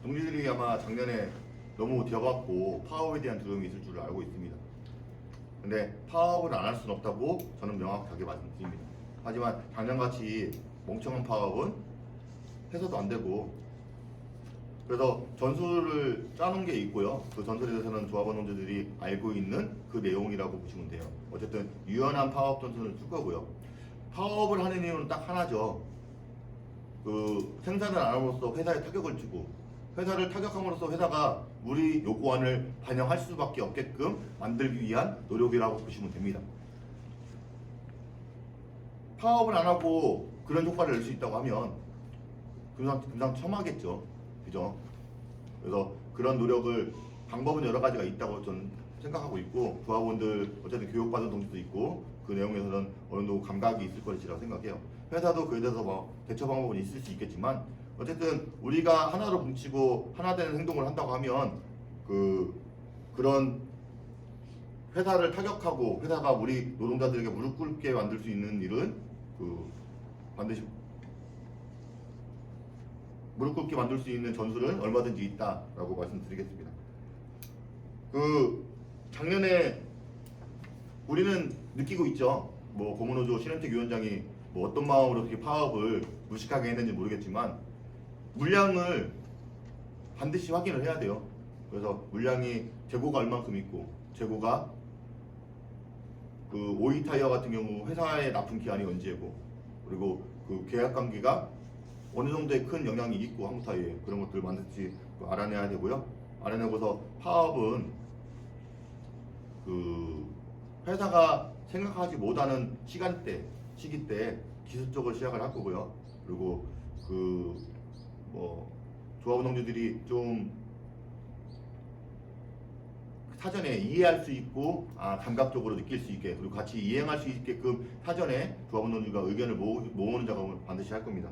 동지들이 아마 작년에 너무 되어갖고 파업에 대한 두려움이 있을 줄 알고 있습니다. 근데 파업을 안 할 수는 없다고 저는 명확하게 말씀드립니다. 하지만 작년같이 멍청한 파업은 해서도 안 되고 그래서 전술을 짜놓은 게 있고요. 그 전술에 대해서는 조합원 동지들이 알고 있는 그 내용이라고 보시면 돼요. 어쨌든 유연한 파업 전술을 쓸 거고요. 파업을 하는 이유는 딱 하나죠. 생산을 안 함으로써 회사에 타격을 주고 회사를 타격함으로써 회사가 우리 요구안을 반영할 수밖에 없게끔 만들기 위한 노력이라고 보시면 됩니다. 파업을 안 하고 그런 효과를 낼 수 있다고 하면 금상첨화겠죠. 그죠? 그래서 그런 노력을 방법은 여러 가지가 있다고 저는 생각하고 있고 조합원들 어쨌든 교육받은 동지도 있고 그 내용에서는 어느 정도 감각이 있을 것이라고 생각해요. 회사도 그에 대해서 뭐 대처 방법은 있을 수 있겠지만 어쨌든 우리가 하나로 뭉치고 하나 되는 행동을 한다고 하면 그런 회사를 타격하고 회사가 우리 노동자들에게 무릎 꿇게 만들 수 있는 일은 반드시 무릎 꿇게 만들 수 있는 전술은 얼마든지 있다라고 말씀드리겠습니다. 작년에 우리는 느끼고 있죠. 뭐 고문호조 신현택 위원장이 뭐 어떤 마음으로 그렇게 파업을 무식하게 했는지 모르겠지만 물량을 반드시 확인을 해야 돼요. 그래서 물량이 재고가 얼만큼 있고 재고가 오이 타이어 같은 경우 회사에 납품 기한이 언제고 그리고 계약 관계가 어느 정도의 큰 영향이 있고 한국 타이어에 그런 것들 반드시 알아내야 되고요. 알아내고서 파업은 회사가 생각하지 못하는 시기 때 기술적으로 시작을 할 거고요. 그리고 조합원 동지들이 좀 사전에 이해할 수 있고 감각적으로 느낄 수 있게 그리고 같이 이행할 수 있게끔 사전에 조합원 동지가 의견을 모으는 작업을 반드시 할 겁니다.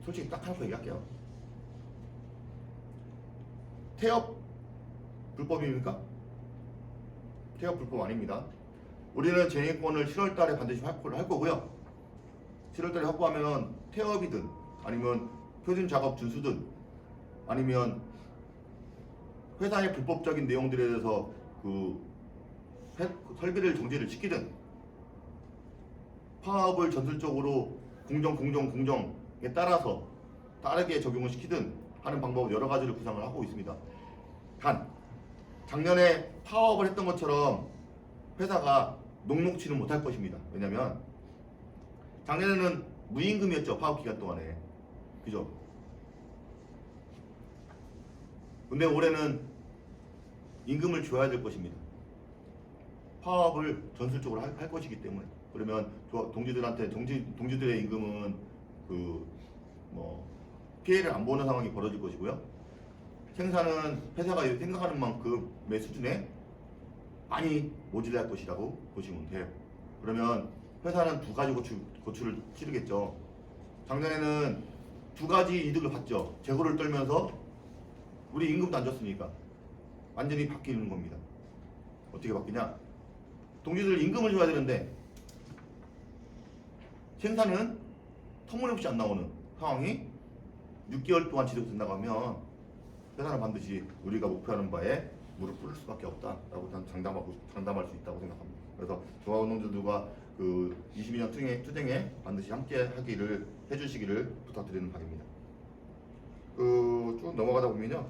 솔직히 딱 하나 얘기할게요. 태업 불법입니까? 태업 불법 아닙니다. 우리는 쟁의권을 7월달에 반드시 확보를 할 거고요. 7월달에 확보하면 태업이든 아니면 표준 작업 준수든 아니면 회사의 불법적인 내용들에 대해서 설비를 정지를 시키든 파업을 전술적으로 공정에 따라서 다르게 적용을 시키든 하는 방법 여러 가지를 구상을 하고 있습니다. 단 작년에 파업을 했던 것처럼 회사가 녹록치는 못할 것입니다. 왜냐하면 작년에는 무임금이었죠. 파업 기간 동안에. 그죠? 근데 올해는 임금을 줘야 될 것입니다. 파업을 전술적으로 할 것이기 때문에. 그러면 동지들한테 동지들의 임금은 피해를 안 보는 상황이 벌어질 것이고요. 생산은 회사가 생각하는 만큼의 수준에 많이 모자랄 것이라고 보시면 돼요. 그러면 회사는 두 가지 고초를 치르겠죠. 작년에는 두 가지 이득을 봤죠. 재고를 떨면서 우리 임금도 안 줬으니까 완전히 바뀌는 겁니다. 어떻게 바뀌냐? 동지들 임금을 줘야 되는데 생산은 터무니없이 안 나오는 상황이 6개월 동안 지속된다고 하면 회사는 반드시 우리가 목표하는 바에 무릎 꿇을 수밖에 없다라고 장담할 수 있다고 생각합니다. 그래서 조합원 동지들과 22년 투쟁에 반드시 함께 하기를 해주시기를 부탁드리는 바입니다. 쭉 넘어가다 보면요.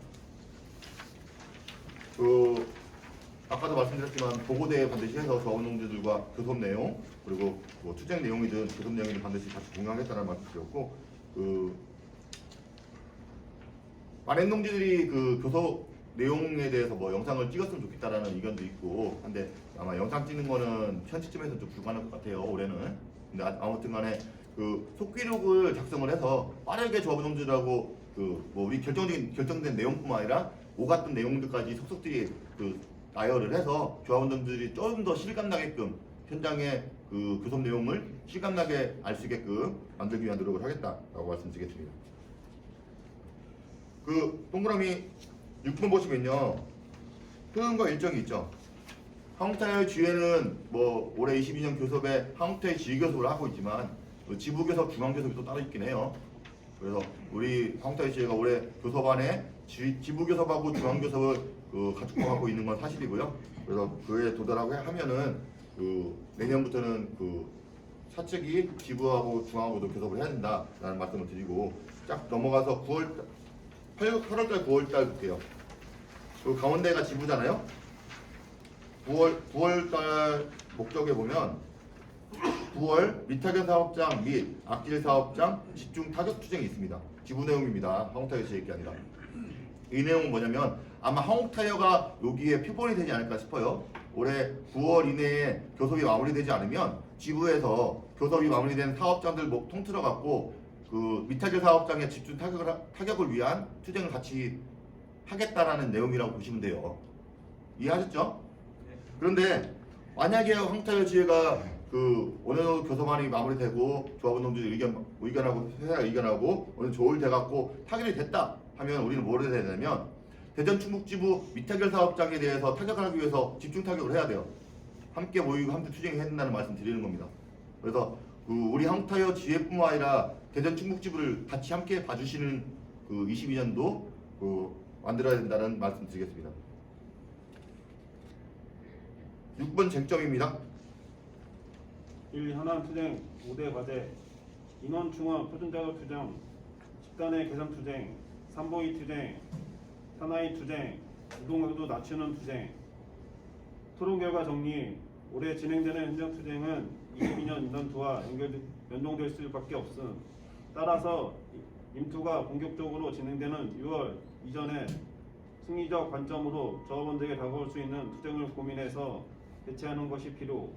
아까도 말씀드렸지만 보고대에 반드시 해서 조합원 동지들과 교섭 내용 그리고 투쟁 내용이든 교섭 내용이든 반드시 같이 공유하겠다는 말씀드렸고 많은 동지들이 교섭 내용에 대해서 영상을 찍었으면 좋겠다라는 의견도 있고 한데 아마 영상 찍는 거는 현지쯤에서 좀 불가능할 것 같아요 올해는. 근데 아무튼 간에 속기록을 작성을 해서 빠르게 조합원 동지들하고 우리 결정된 내용뿐만 아니라 오갔던 내용들까지 속속들이 나열을 해서 조합원 동지들이 좀 더 실감나게끔 현장의 교섭 내용을 실감나게 알 수 있게끔 만들기 위한 노력을 하겠다라고 말씀드리겠습니다. 동그라미 6번 보시면요. 표현과 일정이 있죠. 한국타이어 지회는 올해 22년 교섭에 한국타이어 지휘교섭을 하고 있지만 지부교섭, 중앙교섭이 또 따로 있긴 해요. 그래서 우리 한국타이어 지회가 올해 교섭안에 지부교섭하고 중앙교섭을 갖추고 있는 건 사실이고요. 그래서 그에 도달하고 하면은 내년부터는 사측이 지부하고 중앙하고도 교섭을 해야 된다라는 말씀을 드리고 쫙 넘어가서 8월달 9월달 볼게요. 가운데가 지부잖아요. 9월달 목적에 보면 9월 미타견 사업장 및 악질 사업장 집중 타격 투쟁이 있습니다. 지부 내용입니다. 한국타이어 지회 게 아니라. 이 내용은 뭐냐면 아마 한국타이어가 여기에 표본이 되지 않을까 싶어요. 올해 9월 이내에 교섭이 마무리되지 않으면 지부에서 교섭이 마무리된 사업장들 통틀어 갖고 그 미타결 사업장의 집중 타격을 위한 투쟁을 같이 하겠다라는 내용이라고 보시면 돼요. 이해하셨죠? 그런데 만약에 한국타이어 지회가 그 어느 정도 교섭안이 마무리되고 조합운동들이 의견하고 회사가 의견하고 어느 조율 돼갖고 타결이 됐다 하면 우리는 뭘 해야 되냐면 대전 충북지부 미타결 사업장에 대해서 타격을 하기 위해서 집중 타격을 해야 돼요. 함께 모이고 함께 투쟁해야 된다는 말씀 드리는 겁니다. 그래서 그 우리 한국타이어 지회뿐만 아니라 대전 충북지부를 같이 함께 봐주시는 그 22년도 그 만들어야 된다는 말씀 드리겠습니다. 6번 쟁점입니다. 1. 현안 투쟁 5대 과제 인원 충원 표준작업 투쟁 집단의 개선 투쟁 3보이 투쟁 산하의 투쟁 노동강도 낮추는 투쟁 토론 결과 정리 올해 진행되는 현장 투쟁은 22년 인턴투와 연동될 수밖에 없음. 따라서 임투가 본격적으로 진행되는 6월 이전에 승리적 관점으로 조합원들에게 다가올 수 있는 투쟁을 고민해서 대체하는 것이 필요.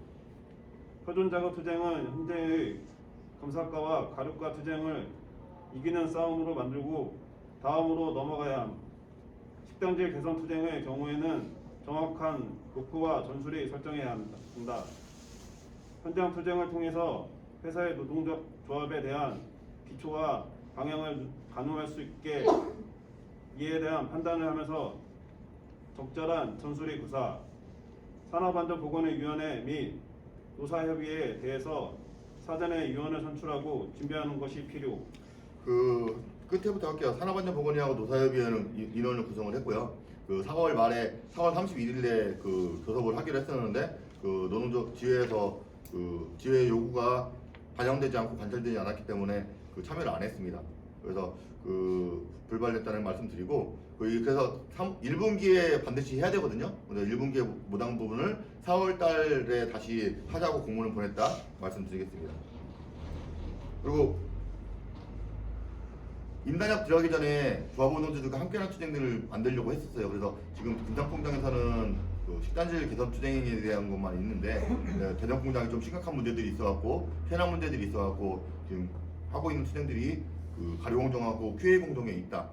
표준작업 투쟁은 현재의 검사과와 가륙과 투쟁을 이기는 싸움으로 만들고 다음으로 넘어가야 함. 식단질 개선 투쟁의 경우에는 정확한 목표와 전술이 설정해야 한다. 현장 투쟁을 통해서 회사의 노동적 조합에 대한 기초와 방향을 가늠할 수 있게 이에 대한 판단을 하면서 적절한 전술의 구사, 산업안전보건의위원회 및 노사협의회에 대해서 사전에 위원을 선출하고 준비하는 것이 필요. 그 끝에부터 할게요. 산업안전보건위하고 노사협의회는 인원을 구성을 했고요. 그 4월 말에 4월 31일에 그 교섭을 하기로 했었는데 그 노동적 지회에서 그 지회 요구가 반영되지 않고 관철되지 않았기 때문에 그 참여를 안 했습니다. 그래서 그 불발됐다는 말씀드리고 그래서 1분기에 반드시 해야 되거든요. 근데 1분기에 못한 부분을 4월 달에 다시 하자고 공문을 보냈다 말씀드리겠습니다. 그리고 임단협 들어가기 전에 조합원들과 함께하는 투쟁들을 만들려고 했었어요. 그래서 지금 금장공장에서는 그 식단질 개선 투쟁에 대한 것만 있는데 대전 공장에 좀 심각한 문제들이 있어갖고 현황 문제들이 있어갖고 지금 하고 있는 투쟁들이 그 가료공정하고 QA 공정에 있다.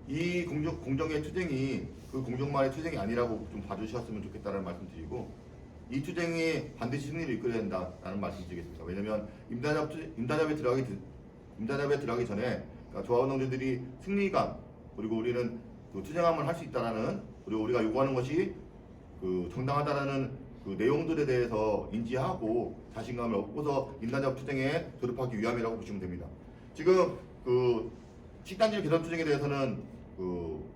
이 공정의 투쟁이 그 공정만의 투쟁이 아니라고 좀 봐주셨으면 좋겠다는 말씀드리고 이 투쟁이 반드시 승리를 이끌어야 된다라는 말씀드리겠습니다. 왜냐하면 임단협에 들어가기 전에 그러니까 조합원들이 승리감 그리고 우리는 그 투쟁함을 할 수 있다라는 그리고 우리가 요구하는 것이 그 정당하다라는 그 내용들에 대해서 인지하고 자신감을 얻고서 임단협 투쟁에 돌입하기 위함이라고 보시면 됩니다. 지금 그 식단질 개선 투쟁에 대해서는 그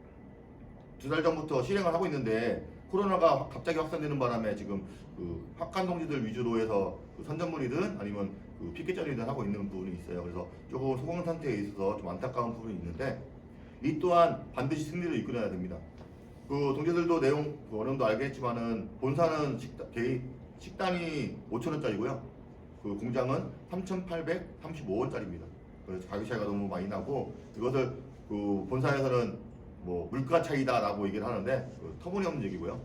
2달 전부터 실행을 하고 있는데 코로나가 갑자기 확산되는 바람에 지금 그 학관 동지들 위주로 해서 그 선전물이든 아니면 그 피켓전이든 하고 있는 부분이 있어요. 그래서 조금 소강 상태에 있어서 좀 안타까운 부분이 있는데 이 또한 반드시 승리를 이끌어야 됩니다. 그 동지들도 내용 그 어려움도 알겠지만은 본사는 식단이 5,000원짜리고요. 그 공장은 3,835원짜리입니다. 그래서 가격 차이가 너무 많이 나고 이것을 그 본사에서는 뭐 물가 차이다라고 얘기를 하는데 그 터무니없는 얘기고요.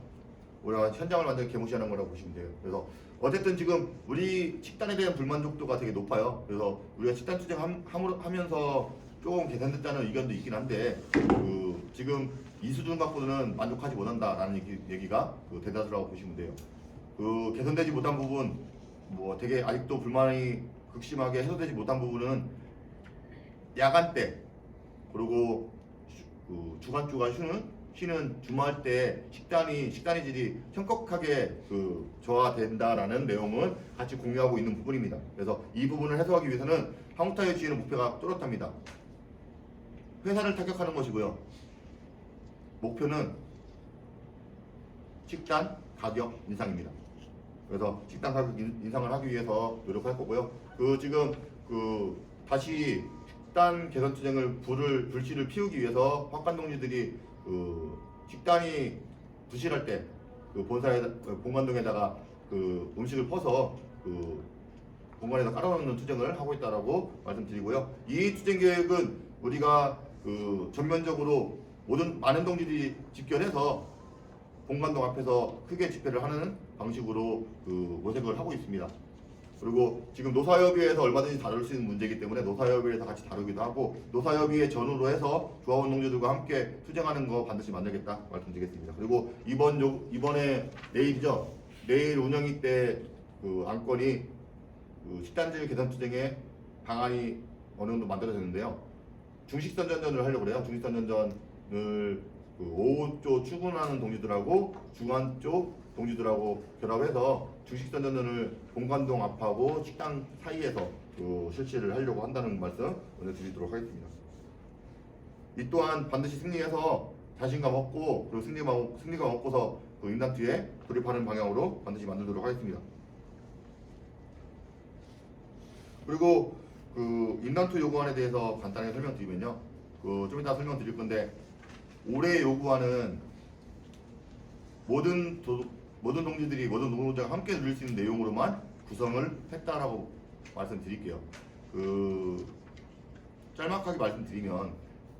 우리가 현장을 완전히 개무시하는 거라고 보시면 돼요. 그래서 어쨌든 지금 우리 식단에 대한 불만족도가 되게 높아요. 그래서 우리가 식단 투쟁하면서 조금 개선됐다는 의견도 있긴 한데 그 지금 이 수준 갖고는 만족하지 못한다라는 얘기가 그 대다수라고 보시면 돼요. 그 개선되지 못한 부분 뭐 되게 아직도 불만이 극심하게 해소되지 못한 부분은 야간 때 그리고 그 주간주가 쉬는 주말 때 식단의 질이 현격하게 그 저하된다라는 내용을 같이 공유하고 있는 부분입니다. 그래서 이 부분을 해소하기 위해서는 한국타이어 지회의 목표가 뚜렷합니다. 회사를 타격하는 것이고요. 목표는 식단 가격 인상입니다. 그래서 식단 가격 인상을 하기 위해서 노력할 거고요. 그 지금 그 다시 식단 개선 투쟁을 불씨를 피우기 위해서 학관 동지들이 그 식단이 부실할 때 그 본사에 본관동에다가 그 음식을 퍼서 그 본관에서 깔아놓는 투쟁을 하고 있다라고 말씀드리고요. 이 투쟁 계획은 우리가 그 전면적으로 모든 많은 동지들이 집결해서 본관동 앞에서 크게 집회를 하는 방식으로 그 모색을 하고 있습니다. 그리고 지금 노사협의회에서 얼마든지 다룰 수 있는 문제이기 때문에 노사협의회에서 같이 다루기도 하고 노사협의회 전후로 해서 조합운동주들과 함께 투쟁하는 거 반드시 만들겠다 말씀드리겠습니다. 그리고 이번에 내일이죠. 내일 운영위 때 그 안건이 그 식단질 개선 투쟁의 방안이 어느 정도 만들어졌는데요. 중식선전전을 하려고 그래요. 중식선전전을 그 오후 쪽 출근하는 동지들하고 중간 쪽 동지들하고 결합해서 중식선전전을 본관동 앞하고 식당 사이에서 그 실시를 하려고 한다는 말씀 오늘 드리도록 하겠습니다. 이 또한 반드시 승리해서 자신감 얻고 그리고 승리감 얻고서 그 인단투에 돌입하는 방향으로 반드시 만들도록 하겠습니다. 그리고 그 인단투 요구안에 대해서 간단하게 설명드리면요. 그 좀 이따 설명드릴 건데 올해 요구안은 모든 동지들이 모든 노동자가 함께 누릴 수 있는 내용으로만 구성을 했다라고 말씀드릴게요. 그 짤막하게 말씀드리면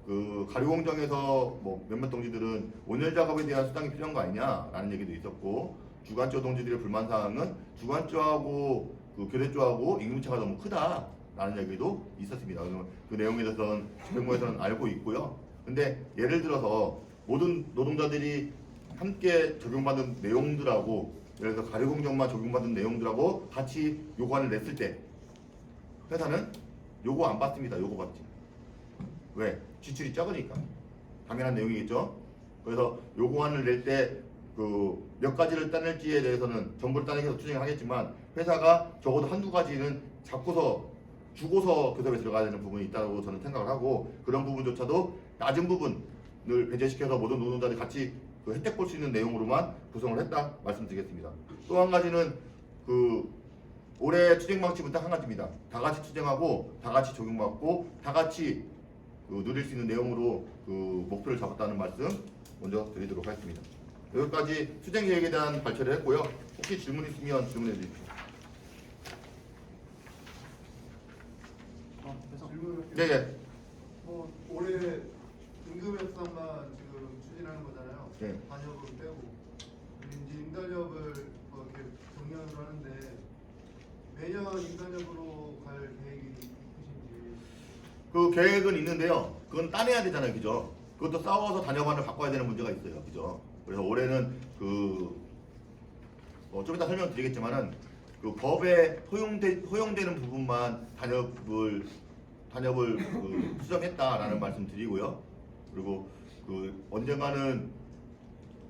그 가류공정에서 뭐 몇몇 동지들은 온열 작업에 대한 수당이 필요한 거 아니냐라는 얘기도 있었고 주간조 동지들의 불만 사항은 주간조하고 그 교대조하고 임금차가 너무 크다라는 얘기도 있었습니다. 그 내용에 대해서는 집행부에서는 알고 있고요. 근데 예를 들어서 모든 노동자들이 함께 적용받는 내용들하고 예를 들어서 가류공정만 적용받는 내용들하고 같이 요구안을 냈을 때 회사는 요구 안 받습니다. 요구 받지. 왜? 지출이 적으니까. 당연한 내용이겠죠. 그래서 요구안을 낼 때 그 몇 가지를 따낼지에 대해서는 전부를 따내서 투쟁을 하겠지만 회사가 적어도 한두 가지는 주고서 교섭에 들어가야 되는 부분이 있다고 저는 생각을 하고 그런 부분조차도 낮은 부분을 배제시켜서 모든 노동자들이 같이 그 혜택 볼 수 있는 내용으로만 구성을 했다 말씀드리겠습니다. 또 한 가지는 그 올해 투쟁 방식은 딱 한 가지입니다. 다 같이 투쟁하고 다 같이 적용받고 다 같이 그 누릴 수 있는 내용으로 그 목표를 잡았다는 말씀 먼저 드리도록 하겠습니다. 여기까지 투쟁 계획에 대한 발표를 했고요. 혹시 질문 있으면 질문해 주십시오. 질문을 네, 네. 올해 임금 협상만 지금 추진하는 거잖아요. 네. 반협은 빼고 이제 임단협을 이렇게 정리하는 걸 하는데 매년 임단협으로 갈 계획이 있으신지. 그 계획은 있는데요. 그건 따내야 되잖아요, 그죠? 그것도 싸워서 단협안을 바꿔야 되는 문제가 있어요, 그죠? 그래서 올해는 좀 이따 설명드리겠지만은 그 법에 허용되는 부분만 단협을 수정했다라는 말씀드리고요. 그리고 그 언젠가는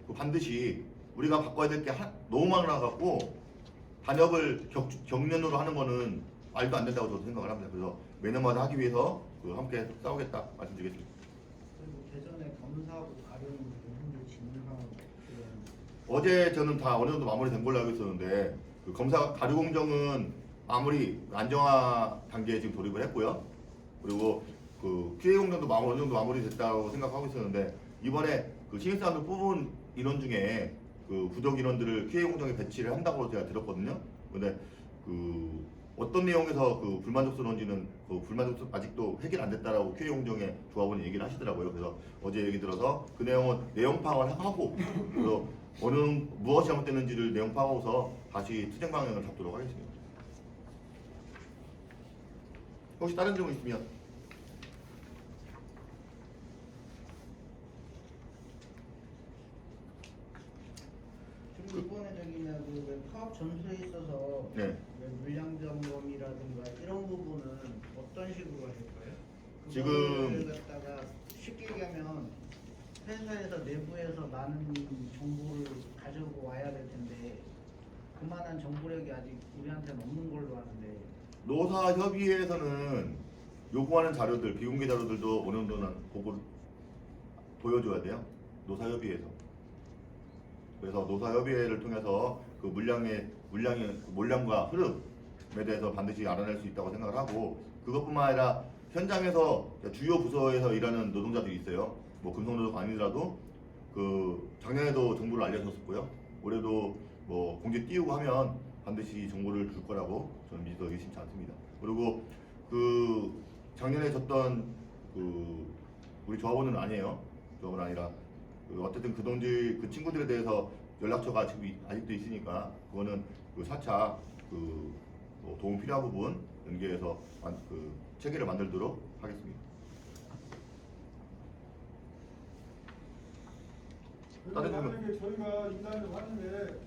그 반드시 우리가 바꿔야 될 게 너무 많아갖고 단협을 격년으로 하는 거는 말도 안 된다고 저도 생각을 합니다. 그래서 매년마다 하기 위해서 그 함께 싸우겠다 말씀드리겠습니다. 그리고 대전에 검사하고 가려는 부분도 진행하고 어제 저는 다 어느 정도 마무리된 걸로 알고 있었는데 그 검사 가류 공정은 마무리 안정화 단계에 지금 돌입을 했고요. 그리고 그 QA 공정도 어느 정도 마무리됐다고 생각하고 있었는데 이번에 그 신입사원들 뽑은 인원 중에 그 부족 인원들을 QA 공정에 배치를 한다고 제가 들었거든요. 근데 그 어떤 내용에서 그 불만족스러운지는 그 불만족스 아직도 해결 안 됐다라고 QA 공정의 조합원이 얘기를 하시더라고요. 그래서 어제 얘기 들어서 그 내용은 내용 파악을 하고 그래서 무엇이 잘못됐는지를 내용 파악하고서 다시 투쟁 방향을 잡도록 하겠습니다. 혹시 다른 질문 있으면 그리고 이번에 저기는 그 파업 전수에 있어서 네. 왜 물량 점검이라든가 이런 부분은 어떤 식으로 하실 거예요? 지금- 그거를 갖다가 쉽게 얘기하면 회사에서 내부에서 많은 정보를 가지고 와야 될 텐데 그만한 정보력이 아직 우리한테는 없는 걸로 아는데 노사협의회에서는 요구하는 자료들, 비공개 자료들도 어느 정도는 보여줘야 돼요. 노사협의회에서. 그래서 노사협의회를 통해서 그 물량과 흐름에 대해서 반드시 알아낼 수 있다고 생각을 하고 그것뿐만 아니라 현장에서 주요 부서에서 일하는 노동자들이 있어요. 뭐 금속노동 아니더라도 그 작년에도 정보를 알려줬었고요. 올해도 뭐 공지 띄우고 하면 반드시 정보를 줄 거라고 저는 믿어 의심치 않습니다. 그리고 그 작년에 졌던 그 우리 조합원은 아니에요. 조합은 아니라 어쨌든 그 친구들에 대해서 연락처가 지금 아직도 있으니까 그거는 그 4차 뭐 도움 필요한 부분 연계해서 체계를 만들도록 하겠습니다. 그런데 만약에 저희가 인단을 하는데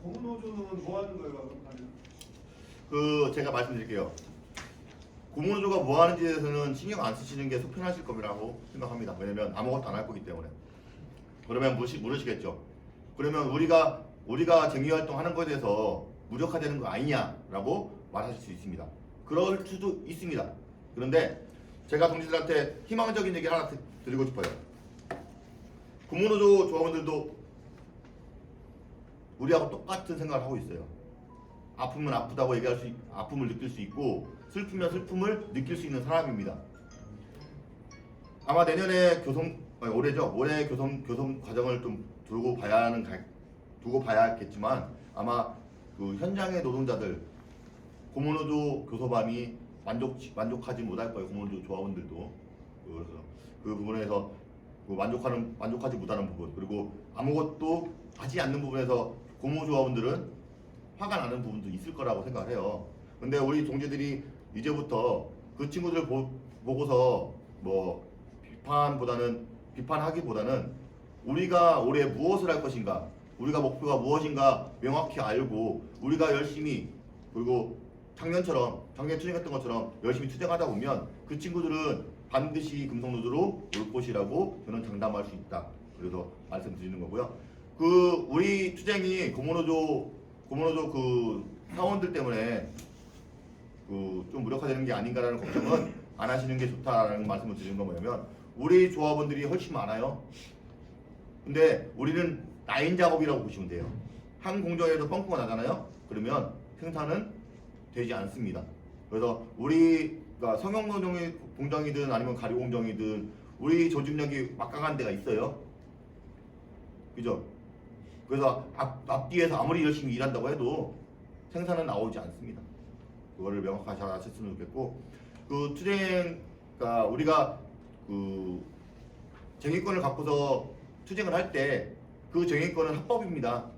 고문노조는 뭐 하는 거예요? 그럼 제가 말씀드릴게요. 고문노조가 뭐 하는지에 대해서는 신경 안 쓰시는 게 속편하실 거라고 생각합니다. 왜냐면 아무것도 안 할 거기 때문에. 그러면 물으시겠죠. 그러면 우리가 쟁의활동 하는 것에 대해서 무력화되는 거 아니냐라고 말하실 수 있습니다. 그럴 수도 있습니다. 그런데 제가 동지들한테 희망적인 얘기 하나 드리고 싶어요. 고문노조 조합원들도 우리하고 똑같은 생각을 하고 있어요. 아프면 아프다고 얘기할 아픔을 느낄 수 있고 슬프면 슬픔을 느낄 수 있는 사람입니다. 아마 내년에 올해 교섭 과정을 좀 두고 봐야겠지만 아마 그 현장의 노동자들 고문노조 교섭안이 만족하지 못할 거예요. 고문노조 조합원들도. 그래서 그 부분에서 만족하지 못하는 부분, 그리고 아무것도 하지 않는 부분에서 고문 조합원들은 화가 나는 부분도 있을 거라고 생각을 해요. 근데 우리 동지들이 이제부터 그 친구들을 보고서 뭐 비판하기보다는 우리가 올해 무엇을 할 것인가, 우리가 목표가 무엇인가 명확히 알고 우리가 열심히, 그리고 작년에 투쟁했던 것처럼 열심히 투쟁하다 보면 그 친구들은 반드시 금속노조로 올 것이라고 저는 장담할 수 있다. 그래서 말씀드리는 거고요. 우리 투쟁이 고문노조 그 사원들 때문에 좀 무력화되는 게 아닌가라는 걱정은 안 하시는 게 좋다라는 말씀을 드리는 건 뭐냐면, 우리 조합원들이 훨씬 많아요. 근데 우리는 라인 작업이라고 보시면 돼요. 한 공정에도 뻥뻥 나잖아요. 그러면 생산은 되지 않습니다. 그래서 우리가 성형 공정이든 아니면 가류 공정이든 우리 조직력이 막강한 데가 있어요. 그죠? 그래서 앞뒤에서 아무리 열심히 일한다고 해도 생산은 나오지 않습니다. 그거를 명확하게 잘 아셨으면 좋겠고, 투쟁가 우리가 쟁의권을 갖고서 투쟁을 할 때 그 쟁의권은 합법입니다.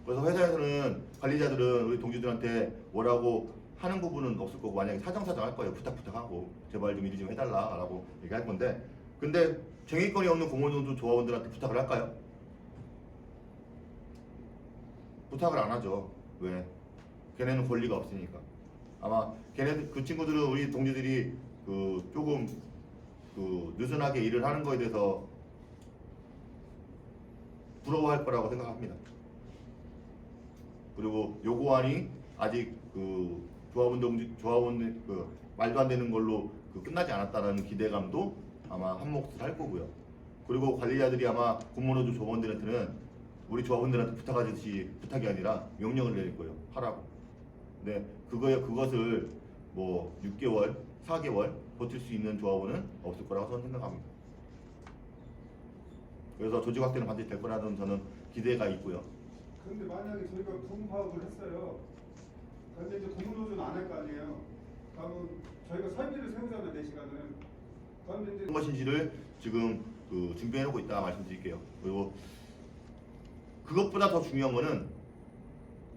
그래서 회사에서는 관리자들은 우리 동지들한테 뭐라고 하는 부분은 없을 거고, 만약에 사정사정 할 거예요. 부탁하고 제발 좀 일 좀 해달라라고 얘기할 건데, 근데 쟁의권이 없는 고문노조 조합원들한테 부탁을 할까요? 부탁을 안 하죠. 왜? 걔네는 권리가 없으니까. 아마 그 친구들은 우리 동지들이 조금 느슨하게 일을 하는 거에 대해서 부러워할 거라고 생각합니다. 그리고 요구안이 아직 조합원들 말도 안 되는 걸로 끝나지 않았다라는 기대감도 아마 한몫을 할 거고요. 그리고 관리자들이 아마 고문노조 조합원들한테는 우리 조합원들한테 부탁이 아니라 명령을 내릴 거예요. 하라고. 근데 그것을 뭐 6개월, 4개월 버틸 수 있는 조합원은 없을 거라고 저는 생각합니다. 그래서 조직 확대는 반드시 될 거라는 저는 기대가 있고요. 그런데 만약에 저희가 부분 파업을 했어요. 그런데 이제 고문노조는 안 할 거 아니에요. 그러면 저희가 설비를 세우잖아요, 4시간을. 그런데 이제 어떤 것인지를 지금 준비해놓고 있다 말씀드릴게요. 그리고 그것보다 더 중요한 거는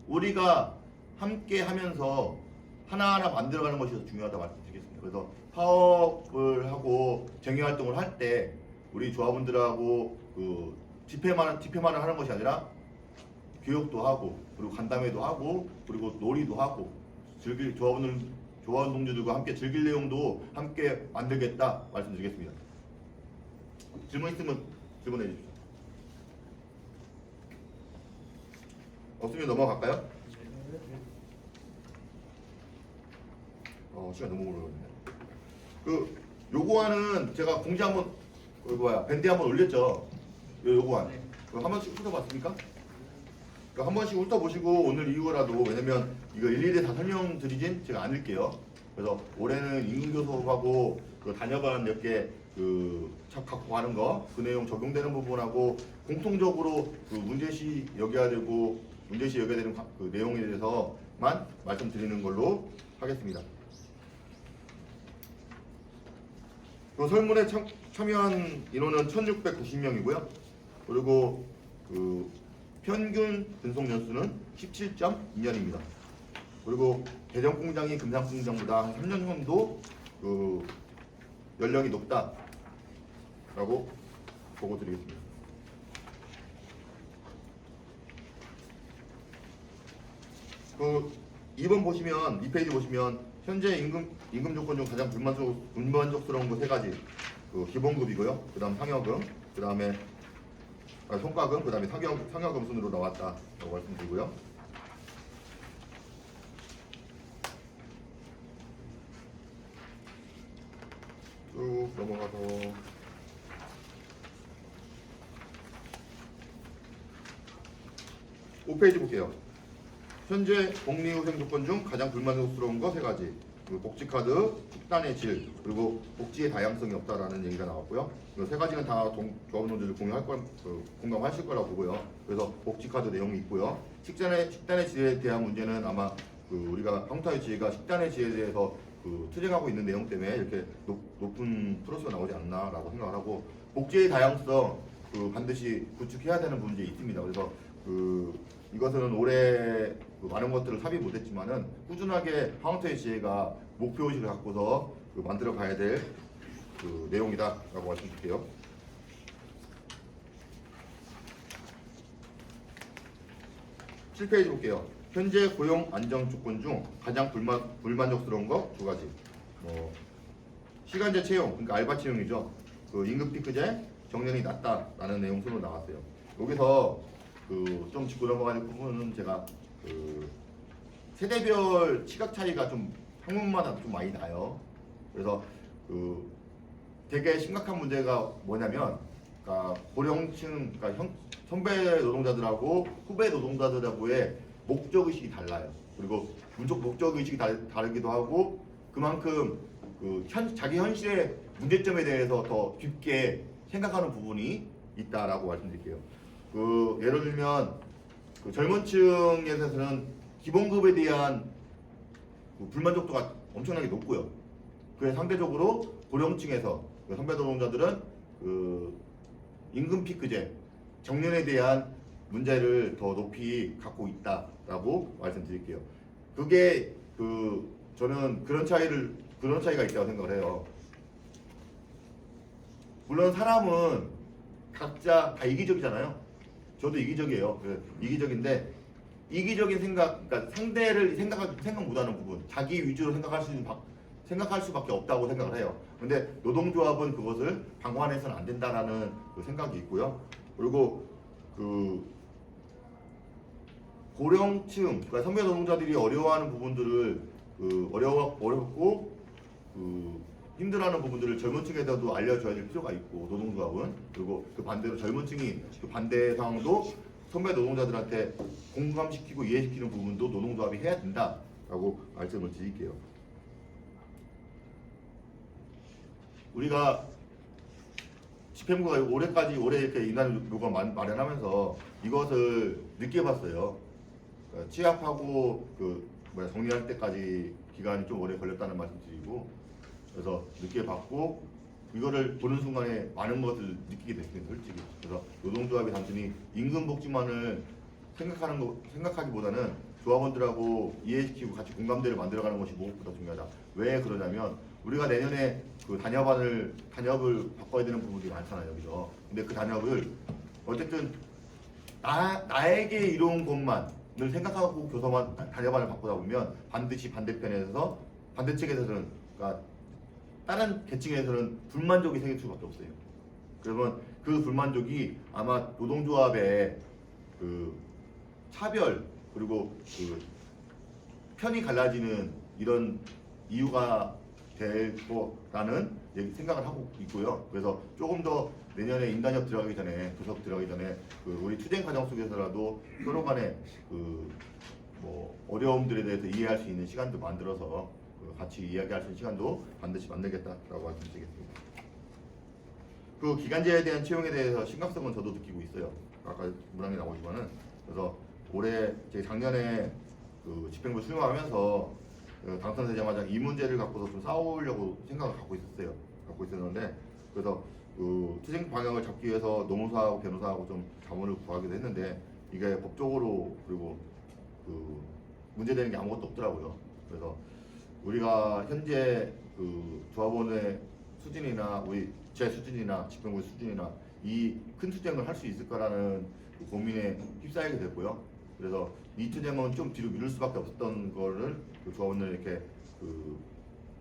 우리가 함께 하면서 하나하나 만들어가는 것이 더 중요하다 말씀드리겠습니다. 그래서 파업을 하고 쟁의활동을 할 때 우리 조합원들하고 집회만을 하는 것이 아니라 교육도 하고, 그리고 간담회도 하고, 그리고 놀이도 하고, 조합원 동지들과 함께 즐길 내용도 함께 만들겠다 말씀드리겠습니다. 질문 있으면 질문해 주십시오. 없으면 넘어갈까요? 시간 너무 오래 걸렸네. 요구안은 제가 공지 한번 밴드 한번 올렸죠. 요구안. 한 번씩 훑어봤습니까? 한 번씩 훑어보시고 오늘 이후라도, 왜냐면 이거 일일이 다 설명드리진 제가 않을게요. 그래서 올해는 임금교섭하고 단협안 몇 개 갖고 가는 거, 그 내용 적용되는 부분하고 공통적으로 문제시 여겨야 되는 그 내용에 대해서만 말씀드리는 걸로 하겠습니다. 설문에 참여한 인원은 1,690명이고요. 그리고 그 평균 근속 연수는 17.2년입니다. 그리고 대전 공장이 금산 공장보다 한 3년 정도 그 연령이 높다라고 보고 드리겠습니다. 그 2번 보시면, 2페이지 보시면 현재 임금 조건 중 가장 불만족스러운 거 세 가지. 그 기본급이고요. 그다음 상여금, 그다음에 성과금, 그다음에 상여금 순으로 나왔다라고 말씀드리고요. 쭉 넘어가서 5페이지 볼게요. 현재 복리후생 조건 중 가장 불만족스러운 거 세 가지. 그리고 복지카드, 식단의 질, 그리고 복지의 다양성이 없다라는 얘기가 나왔고요. 이 세 가지는 다 조합원들이 공감하실 거라고 보고요. 그래서 복지카드 내용이 있고요. 식단의 질에 대한 문제는 아마 그 우리가 황타의 지혜가 식단의 질에 대해서 그 투쟁하고 있는 내용 때문에 이렇게 높은 플러스가 나오지 않나라고 생각을 하고, 복지의 다양성 그 반드시 구축해야 되는 부분이 있습니다. 그래서 그 이것은 올해 그 많은 것들을 삽입 못했지만은 꾸준하게 황토의 지혜가 목표의식을 갖고서 그 만들어 가야 될 그 내용이다라고 말씀드릴게요. (7페이지) 볼게요. 현재 고용 안정 조건 중 가장 불만족스러운 거 두 가지. 시간제 채용, 그러니까 알바 채용이죠. 그 임금 피크제 정년이 낮다라는 내용 순으로 나왔어요. 여기서 그 좀 짚고 넘어가는 부분은 제가 그 세대별 시각 차이가 좀 학문마다 좀 많이 나요. 그래서 그 되게 심각한 문제가 뭐냐면, 그러니까 고령층, 그러니까 선배 노동자들하고 후배 노동자들하고의 목적 의식이 달라요. 그리고 목적 의식이 다르기도 하고, 그만큼 그 자기 현실의 문제점에 대해서 더 깊게 생각하는 부분이 있다라고 말씀드릴게요. 그 예를 들면 그 젊은 층에서는 기본급에 대한 그 불만족도가 엄청나게 높고요. 그에 상대적으로 고령층에서 그 선배 노동자들은 그 임금 피크제, 정년에 대한 문제를 더 높이 갖고 있다라고 말씀드릴게요. 그게 그 저는 그런 차이가 있다고 생각을 해요. 물론 사람은 각자 다 이기적이잖아요. 저도 이기적이에요. 이기적인데 이기적인 생각, 그러니까 상대를 생각 못하는 부분, 자기 위주로 생각할 수밖에 없다고 생각을 해요. 근데 노동조합은 그것을 방관해서는 안 된다라는 그 생각이 있고요. 그리고 그 고령층, 그러니까 선배 노동자들이 어려워하는 부분들을 그 어렵고 그 힘들어하는 부분들을 젊은 층에다도 알려줘야 될 필요가 있고, 노동조합은. 그리고 그 반대로 젊은 층이 그 반대 상황도 선배 노동자들한테 공감시키고 이해시키는 부분도 노동조합이 해야 된다라고 말씀을 드릴게요. 우리가 집행부가 올해 이렇게 인한 요구 마련하면서 이것을 느껴봤어요. 그러니까 취합하고 정리할 때까지 기간이 좀 오래 걸렸다는 말씀드리고, 그래서 느껴봤고, 이거를 보는 순간에 많은 것을 느끼게 됐습니다, 솔직히. 그래서 노동조합이 단순히 임금 복지만을 생각하기보다는 조합원들하고 이해시키고 같이 공감대를 만들어가는 것이 무엇보다 중요하다. 왜 그러냐면, 우리가 내년에 그 단협을 바꿔야 되는 부분이 많잖아요, 여기서. 근데 그 단협을 어쨌든 나에게 이로운 것만을 생각하고 단협안을 바꾸다 보면 반드시 반대측에서는, 그러니까 다른 계층에서는 불만족이 생길 수밖에 없어요. 그러면 그 불만족이 아마 노동조합의 그 차별, 그리고 그 편이 갈라지는 이런 이유가 될 거라는 생각을 하고 있고요. 그래서 조금 더 내년에 인단협 들어가기 전에, 구석 들어가기 전에 그 우리 투쟁 과정 속에서라도 서로 간에 그 어려움들에 대해서 이해할 수 있는 시간도 만들어서 같이 이야기할 수 있는 시간도 반드시 만들겠다라고 말씀드리겠습니다. 그 기간제에 대한 채용에 대해서 심각성은 저도 느끼고 있어요. 아까 문항에 나오지만은. 그래서 올해 작년에 그 집행부 수용하면서 당선되자마자 이 문제를 갖고서 좀 싸우려고 생각을 갖고 있었는데, 그래서 그 투쟁 방향을 잡기 위해서 노무사하고 변호사하고 좀 자문을 구하기도 했는데 이게 법적으로 그리고 그 문제되는 게 아무것도 없더라고요. 그래서 우리가 현재 그 조합원의 수준이나 우리 제 수준이나 집행부 수준이나 이 큰 투쟁을 할 수 있을까라는 그 고민에 휩싸이게 됐고요. 그래서 이 투쟁은 좀 뒤로 미룰 수밖에 없었던 거를 그 조합원들 이렇게 그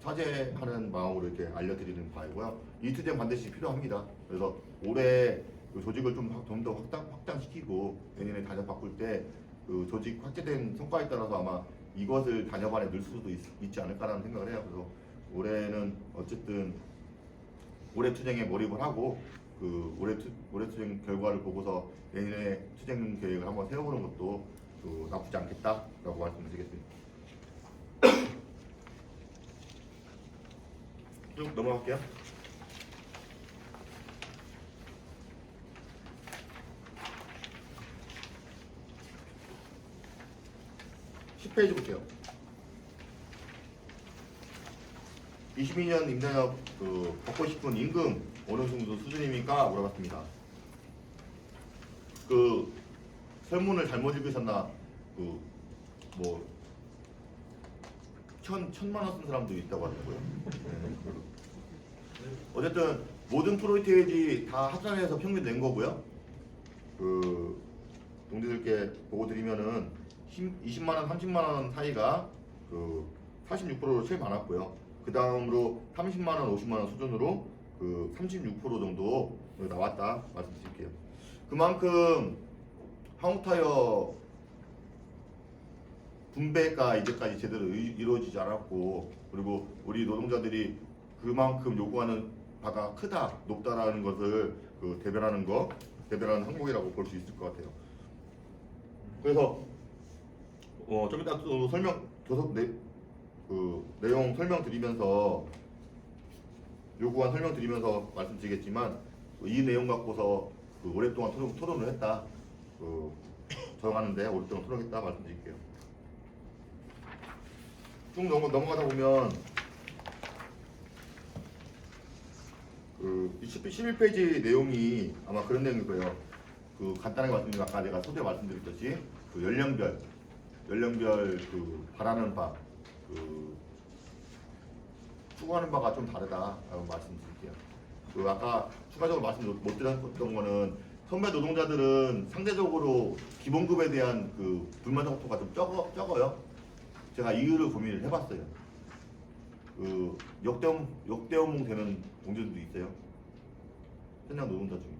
사죄하는 마음으로 이렇게 알려드리는 바이고요. 이 투쟁 반드시 필요합니다. 그래서 올해 그 조직을 좀 더 확장시키고 내년에 단협 바꿀 때 그 조직 확대된 성과에 따라서 아마 이것을 단협안에 넣을 수도 있지 않을까라는 생각을 해요. 그래서 올해는 어쨌든 올해 투쟁에 몰입을 하고 그 올해 투쟁 결과를 보고서 내년에 투쟁 계획을 한번 세워보는 것도 그 나쁘지 않겠다라고 말씀드리겠습니다. 쭉 넘어갈게요. 페이지 볼게요. 22년 임대업 그 받고 싶은 임금 어느 정도 수준입니까? 물어봤습니다. 그 설문을 잘못 읽으셨나? 그 뭐 천만 원 쓴 사람도 있다고 하더라고요. 어쨌든 모든 프로이테이지 다 합산해서 평균 낸 거고요. 그 동지들께 보고 드리면은 20만 원, 30만 원 사이가 그 46%로 제일 많았고요. 그 다음으로 30만 원, 50만 원 수준으로 그 36% 정도 나왔다 말씀드릴게요. 그만큼 한국타이어 분배가 이제까지 제대로 이루어지지 않았고, 그리고 우리 노동자들이 그만큼 요구하는 바가 크다, 높다라는 것을 그 대변하는 항목이라고 볼 수 있을 것 같아요. 그래서 좀 이따 또 내용 설명드리면서 요구안 설명드리면서 말씀드리겠지만 이 내용 갖고서 그 오랫동안 토론을 했다. 정하는데 오랫동안 토론했다 말씀드릴게요. 쭉 넘어가다 보면 그 11페이지 내용이 아마 그런 내용일 거예요. 그 간단하게 말씀드리면 아까 내가 소개 말씀드렸듯이 그 연령별 그 바라는 바, 그 추구하는 바가 좀 다르다라고 말씀드릴게요. 그 아까 추가적으로 말씀 못 드렸던 거는 선배 노동자들은 상대적으로 기본급에 대한 그 불만 정도가 좀 적어요. 제가 이유를 고민을 해봤어요. 그 역대원봉 되는 동지들도 있어요. 현장 노동자 중에.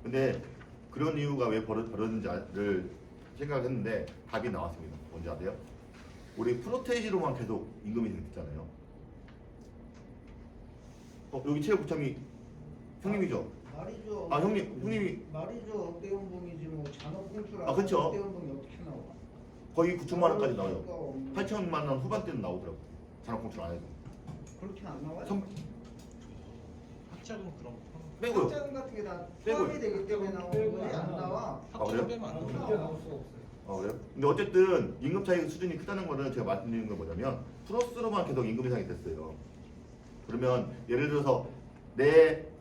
근데 그런 이유가 왜 벌어진지를 생각을 했는데 답이 나왔습니다. 뭔지 아세요? 우리 프로테이지로만 계속 임금이 됐잖아요. 여기 체육부참이 형님이죠? 말이죠. 아 형님이 말이죠. 역대연봉이지 뭐 잔업공투라. 아, 그쵸. 역대연봉이 어떻게 나와? 거의 9천만 원까지 나와요. 8천만 원 후반대는 나오더라고. 잔업공출 안 해도. 그렇게는 안 나와요? 학자금 그런 거 빼고요. 학자금 같은 게 다 빼고요. 포함이 되기 때문에 나오는 거지 안 나와. 아, 그래요? 학자금 빼면 안 그렇게 나와. 나올 수 없어요. 그래요? 근데 어쨌든 임금 차이 수준이 크다는 거는 제가 말씀드리는 건 뭐냐면 플러스로만 계속 임금 인상이 됐어요. 그러면 예를 들어서 내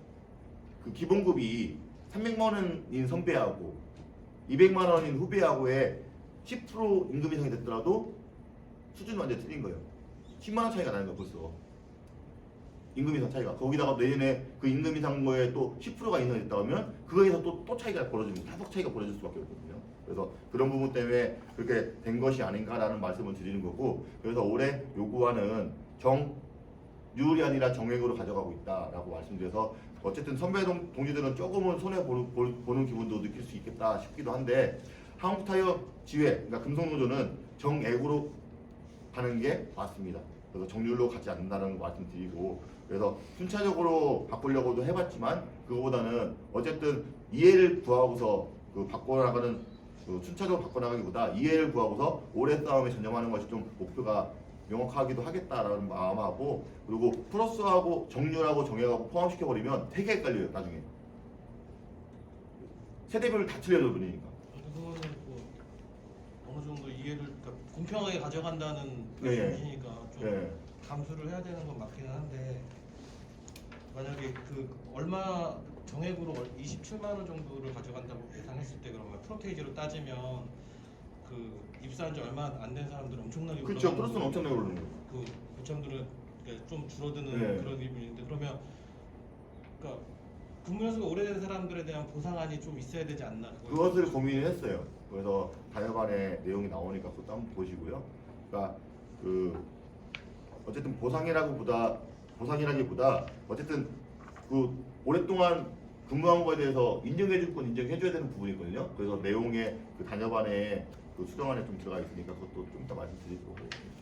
그 기본급이 300만 원인 선배하고 200만 원인 후배하고의 10% 임금 인상이 됐더라도 수준은 완전 틀린 거예요. 10만 원 차이가 나는 거예요 벌써. 임금 인상 차이가. 거기다가 내년에 그 임금 인상 거에 또 10%가 인상됐다 하면 그거에서 또 차이가 벌어지고 다속 차이가 벌어질 수밖에 없거든요. 그래서 그런 부분 때문에 그렇게 된 것이 아닌가라는 말씀을 드리는 거고, 그래서 올해 요구안은 정률이 아니라 정액으로 가져가고 있다라고 말씀드려서 어쨌든 선배 동지들은 조금은 손해 보는 기분도 느낄 수 있겠다 싶기도 한데, 한국타이어 지회, 그러니까 금속노조는 정액으로 가는 게 맞습니다. 그래서 정률로 가지 않는다는 말씀드리고, 그래서 순차적으로 바꾸려고도 해봤지만 그거보다는 어쨌든 이해를 구하고서 그 바꿔나가는 그 순차적으로 바꿔나가기보다 이해를 구하고서 오래 싸움에 전념하는 것이 좀 목표가 명확하기도 하겠다라는 마음하고, 그리고 플러스하고 정률하고 정액하고 포함시켜버리면 되게 헷갈려요 나중에. 세대별로 다 틀려져 버리니까. 그거는 뭐 어느 정도 이해를 그러니까 공평하게 가져간다는 네. 말씀이시니까 좀 네. 감수를 해야 되는 건 맞기는 한데 만약에 그 얼마 정액으로 27만 원 정도를 가져간다고 예상했을 때 그러면 프로테이지로 따지면 그 입사한 지 얼마 안 된 사람들은 엄청나게 그렇죠. 올라가는 플러스는 거고 엄청나게 오르는 거예요. 그 고참들은 그러니까 좀 줄어드는 네. 그런 기분인데 그러면 그러니까 근무 연수가 오래된 사람들에 대한 보상안이 좀 있어야 되지 않나 그것을 고민을 했어요. 그래서 다녀반의 내용이 나오니까 그것도 한번 보시고요. 그러니까 그 어쨌든 보상이라기보다 어쨌든 그 오랫동안 근무한 거에 대해서 인정해줄 건 인정해줘야 되는 부분이거든요. 그래서 내용에 그 다녀반에 그 수정안에 좀 들어가 있으니까 그것도 좀 이따 말씀드리도록 하겠습니다.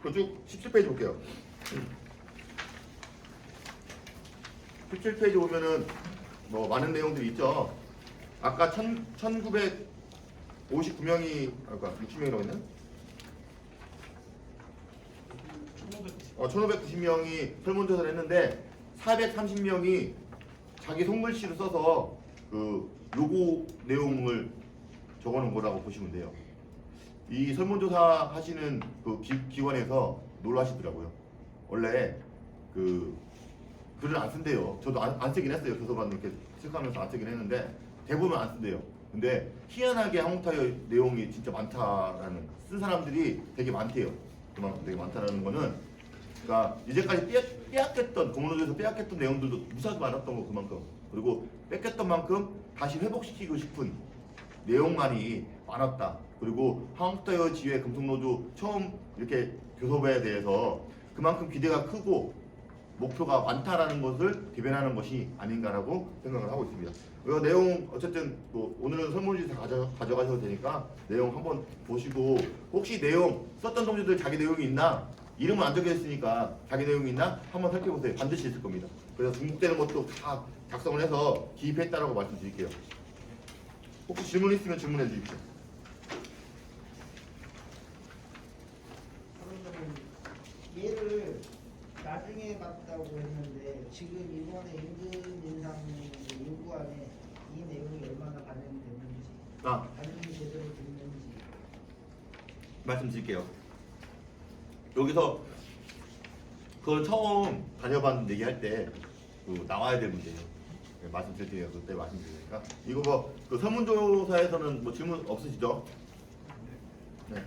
그쭉 17페이지 볼게요. 17페이지 보면은 뭐 많은 내용들이 있죠. 아까 1959명이 아까 60명이라고 했나? 1590명이 설문조사를 했는데 430명이 자기 손글씨를 써서 그 요구 내용을 적어놓은 거라고 보시면 돼요. 이 설문조사 하시는 그 기관에서 놀라시더라고요. 원래 그 글을 안 쓴대요. 저도 안 쓰긴 했어요. 교서관 이렇게 체크하면서 안 쓰긴 했는데 대부분 안 쓴대요. 근데 희한하게 한국타이어 내용이 진짜 많다라는 쓴 사람들이 되게 많대요. 그만큼 되게 많다라는 거는 그러니까 이제까지 빼앗겼던 공론에서 빼앗겼던 내용들도 무사하게 많았던 거 그만큼 그리고 뺏겼던 만큼 다시 회복시키고 싶은 내용만이 많았다. 그리고 한국타이어 지회 금속노조 처음 이렇게 교섭에 대해서 그만큼 기대가 크고 목표가 많다라는 것을 대변하는 것이 아닌가라고 생각을 하고 있습니다. 이 내용 어쨌든 뭐 오늘은 설문지에서 가져가셔도 되니까 내용 한번 보시고 혹시 내용 썼던 동료들 자기 내용이 있나 이름은 안 적혀 있으니까 자기 내용이 있나 한번 살펴보세요. 반드시 있을 겁니다. 그래서 중복되는 것도 다 작성을 해서 기입했다라고 말씀드릴게요. 혹시 질문 있으면 질문해 주십시오. 그러면 얘를 나중에 봤다고 했는데 지금 이번에 임금 인상 요구안에 이 내용이 얼마나 반영이 됐는지 반영이 제대로 됐는지 말씀드릴게요. 여기서 그걸 처음 다녀봤는 얘기할 때 나와야 될 문제예요. 네, 말씀드릴게요. 그때 말씀드리니까 이거 뭐 그 설문조사에서는 뭐 질문 없으시죠? 네.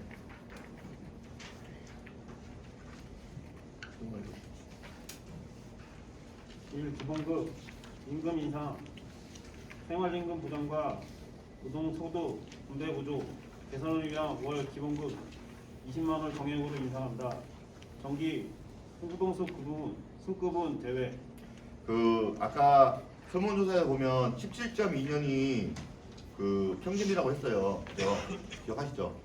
기본급, 임금 인상, 생활임금 보장과 노동소득, 군대구조 개선을 위한 월 기본급 20만 원 정액으로 인상한다. 정기 부동수 승급은 제외. 그 아까 설문조사에 보면 17.2년이 그 평균이라고 했어요. 그죠? 기억하시죠?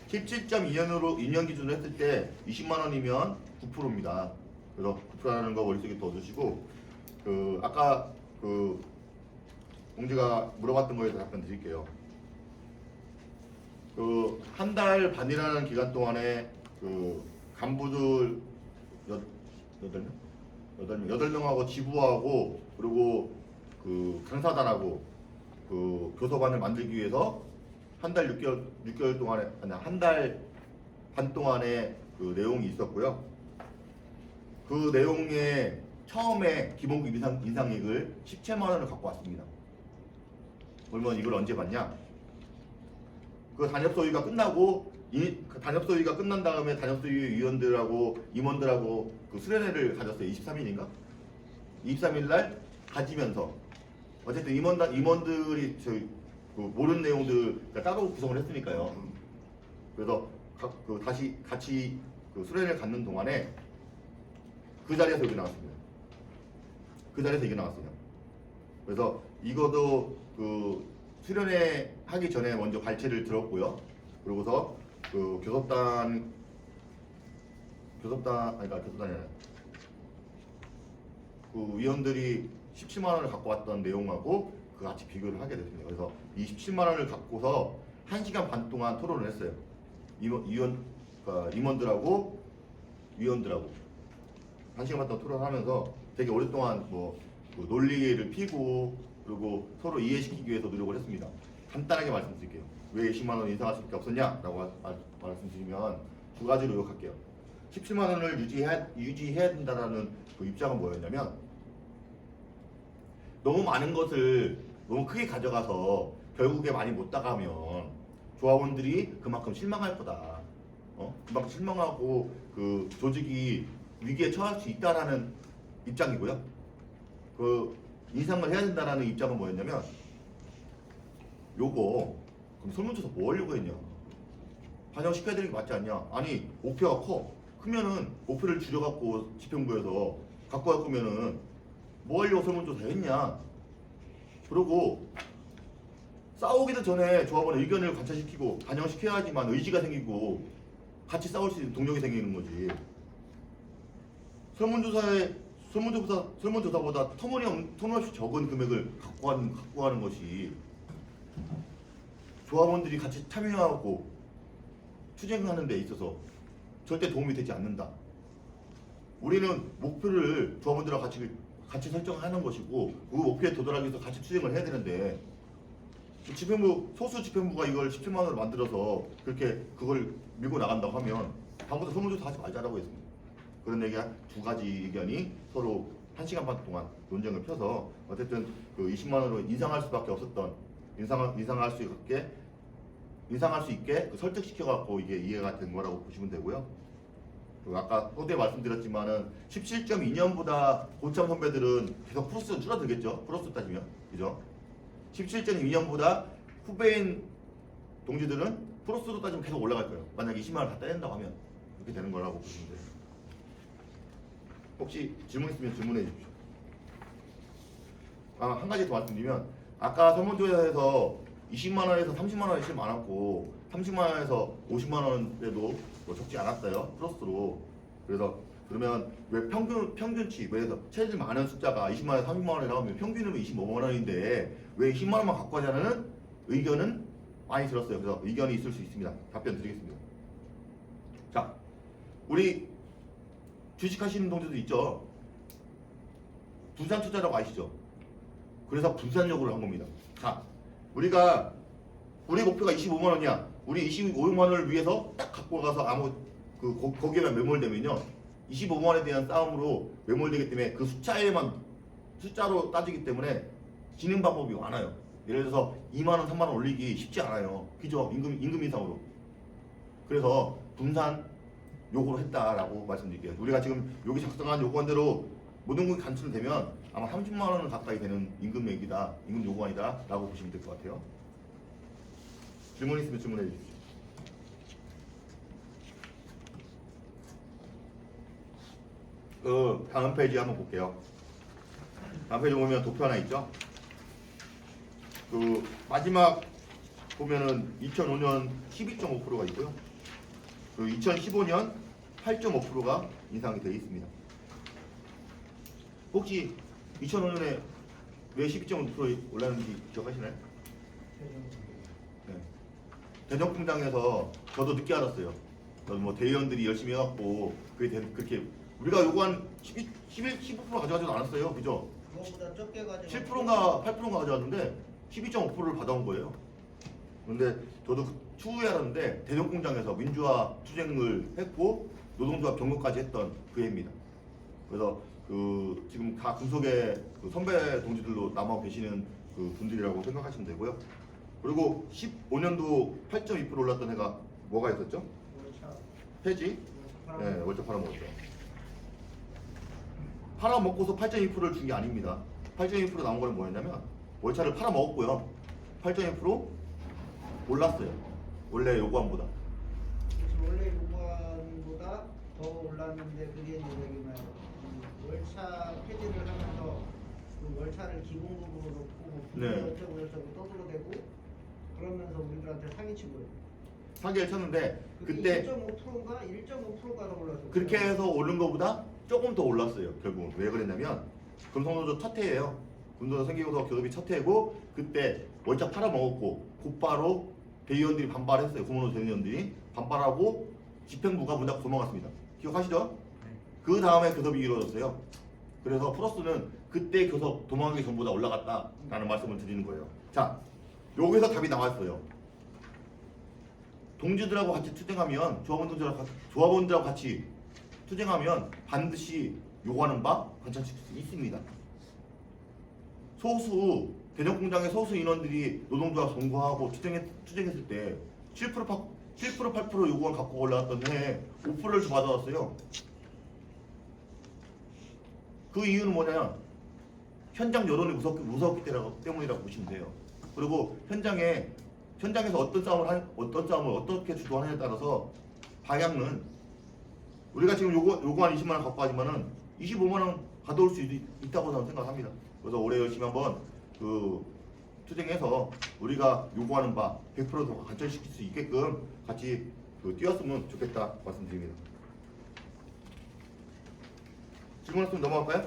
17.2년으로 2년 기준으로 했을 때 20만 원이면 9%입니다. 그래서 9%라는 거 머릿속에 넣어두시고 그 아까 그 공지가 물어봤던 거에 대해서 답변 드릴게요. 그 한 달 반이라는 기간 동안에 그 간부들 8명하고 지부하고 그리고 그 강사단하고 그 교섭안을 만들기 위해서 한 달 6개월 동안에 아니 한 달 반 동안에 그 내용이 있었고요. 그 내용에 처음에 기본급 인상액을 17만 원을 갖고 왔습니다. 그러면 이걸 언제 받냐? 그 단협소위가 끝나고 그 단협소위가 끝난 다음에 단협소위 위원들하고 임원들하고 그 수련회를 가졌어요. 23일인가? 23일 날 가지면서 어쨌든 임원들이 저희 그 모르는 내용들 따로 구성을 했으니까요. 그래서 그 다시 같이 그 수련회를 갖는 동안에 그 자리에서 이게 나왔습니다. 그 자리에서 이게 나왔어요. 그래서 이것도 그 수련회 하기 전에 먼저 발췌를 들었고요. 그러고서 그 교섭단이 아니라 그 위원들이 17만 원을 갖고 왔던 내용하고 그 같이 비교를 하게 됐습니다. 그래서 이 17만 원을 갖고서 1시간 반 동안 토론을 했어요. 임원들하고 위원들하고 1시간 반 동안 토론하면서 되게 오랫동안 그 논리를 피고 그리고 서로 이해시키기 위해서 노력을 했습니다. 간단하게 말씀드릴게요. 왜 20만 원 인상할 수밖에 없었냐라고 말씀드리면 두 가지로 요약할게요. 17만 원을 유지해야 된다라는 그 입장은 뭐였냐면 너무 많은 것을 너무 크게 가져가서 결국에 많이 못 따가면 조합원들이 그만큼 실망할 거다. 그만큼 실망하고 그 조직이 위기에 처할 수 있다라는 입장이고요. 그 인상을 해야 된다라는 입장은 뭐였냐면 요거 그럼 설문조사 뭐 하려고 했냐? 반영시켜야 되는 게 맞지 않냐? 아니 목표가 크면은 목표를 줄여갖고 집행부에서 갖고 갈 거면은 뭐 하려고 설문조사 했냐? 그러고 싸우기도 전에 조합원의 의견을 관찰시키고 반영시켜야지만 의지가 생기고 같이 싸울 수 있는 동력이 생기는 거지. 설문조사보다 터무니없이 적은 금액을 갖고 가는 것이 조합원들이 같이 참여하고 추진하는 데 있어서 절대 도움이 되지 않는다. 우리는 목표를 조합원들과 같이 설정하는 것이고 그 목표에 도달하기 위해서 같이 추진을 해야 되는데 소수 집행부가 이걸 17만 원으로 만들어서 그렇게 그걸 밀고 나간다고 하면 다음부터 설문조사 하지 말자라고 했습니다. 그런 얘기가 두 가지 의견이 서로 1시간 반 동안 논쟁을 펴서 어쨌든 그 20만 원으로 인상할 수밖에 없었던 인상할 수 있게 그 설득시켜 갖고 이게 이해가 된 거라고 보시면 되고요. 그리고 아까 또대 말씀드렸지만은 17.2년보다 고참 선배들은 계속 프로스는 줄어들겠죠. 프로스 따지면 그죠? 17.2년보다 후배인 동지들은 프로스로 따지면 계속 올라갈 거예요. 만약에 20만 원 다 떼낸다고 하면 그렇게 되는 거라고 보시면 돼요. 혹시 질문 있으면 질문해 주십시오. 한 가지 더 말씀드리면 아까 설문조사에서 20만 원에서 30만 원이 제일 많았고 30만 원에서 50만 원에도 뭐 적지 않았어요. 플러스로. 그래서 그러면 왜 평균치 그래서 제일 많은 숫자가 20만 원에서 30만 원이라고 하면 평균은 25만 원인데 왜 20만 원만 갖고 가냐는 의견은 많이 들었어요. 그래서 의견이 있을 수 있습니다. 답변 드리겠습니다. 자, 우리 주식하시는 동지들 있죠. 분산 투자라고 아시죠? 그래서 분산 요구를 한 겁니다. 자, 우리 목표가 25만 원이야. 우리 25만 원을 위해서 딱 갖고 가서 거기에만 매몰되면요. 25만 원에 대한 싸움으로 매몰되기 때문에 그 숫자로 따지기 때문에 지는 방법이 많아요. 예를 들어서 2만 원, 3만 원 올리기 쉽지 않아요. 그죠? 임금 인상으로. 그래서 분산 요구를 했다라고 말씀드릴게요. 우리가 지금 여기 작성한 요구안대로 모든 것이 간출되면 아마 30만 원 가까이 되는 임금 요구안이다라고 보시면 될 것 같아요. 질문 있으면 질문해 주십시오. 다음 페이지 한번 볼게요. 다음 페이지 보면 도표 하나 있죠? 그 마지막 보면은 2005년 12.5%가 있고요. 그 2015년 8.5%가 인상이 되어 있습니다. 혹시 2005년에 왜 12.5% 올랐는지 기억하시나요? 네. 대정통장에서 저도 늦게 알았어요. 저도 뭐 대의원들이 열심히 해갖고 그렇게 우리가 요구한 15% 가져가지도 않았어요. 그죠? 그거보다 적게 가지고 7%인가 8%인가 가져왔는데 12.5%를 받아온 거예요. 그런데 저도 추후에 알았는데 대전공장에서 민주화 투쟁을 했고 노동조합 경고까지 했던 그 해입니다. 그래서 그 지금 다 군속의 그 선배 동지들로 남아 계시는 그 분들이라고 생각하시면 되고요. 그리고 15년도 8.2% 올랐던 해가 뭐가 있었죠? 월차 폐지? 네, 월차 팔아먹었죠. 팔아먹고서 8.2%를 준 게 아닙니다. 8.2% 나온 거는 뭐였냐면 월차를 팔아먹었고요. 8.2% 올랐어요. 원래 요구안보다. 그래서 원래 요구안보다 더 올랐는데 그게 이제 여기만 월차 폐지를 하면서 그 월차를 기본급으로 놓고 네. 어쩌고 떠들어대고 그러면서 우리들한테 사기치고요. 사기를 쳤는데 그때 1.5%인가 1.5%가 더 올랐어요. 그렇게 해서 오른 거보다 조금 더 올랐어요. 결국은 왜 그랬냐면 금속노조 첫 해예요. 금속노조 생기고서 교섭이 첫 해고 그때 월차 팔아먹었고 곧바로 대의원들이 반발했어요. 구몬노조 대의원들이 반발하고 집행부가 문 닫고 도망갔습니다. 기억하시죠? 그 다음에 교섭이 이루어졌어요. 그래서 플러스는 그때 교섭 도망가기 전보다 올라갔다라는 말씀을 드리는 거예요. 자, 여기서 답이 나왔어요. 동지들하고 같이 투쟁하면 조합원들하고 같이 투쟁하면 반드시 요구하는 바 관찰시킬 수 있습니다. 소수 대전공장의 소수 인원들이 노동조합 송구하고 투쟁했을 때 7% 8% 요구안 갖고 올라왔던 해에 5%를 받아왔어요. 그 이유는 뭐냐? 현장 여론이 무섭기 때문이라고 보시면 돼요. 그리고 현장에서 어떤 싸움을 어떻게 주도하느냐에 따라서 방향은 우리가 지금 요구한 20만 원 갖고 가지만은 25만 원 가져올 수 있다고 저는 생각합니다. 그래서 올해 열심히 한번 그 투쟁해서 우리가 요구하는 바 100%더 관철시킬 수 있게끔 같이 뛰었으면 좋겠다 말씀드립니다. 질문 없으면 넘어갈까요?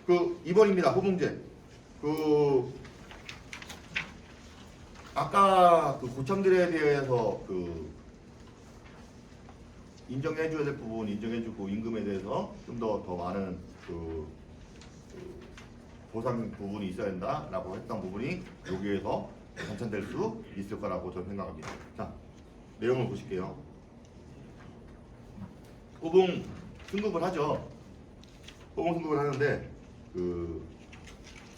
그 2번입니다. 호봉제. 아까 고참들에 대해서 인정해줘야 될 부분 인정해주고 임금에 대해서 좀 더 많은 보상 부분이 있어야 된다라고 했던 부분이 여기에서 관찰될 수 있을 거라고 저는 생각합니다. 자, 내용을 보실게요. 호봉 승급을 하죠. 호봉 승급을 하는데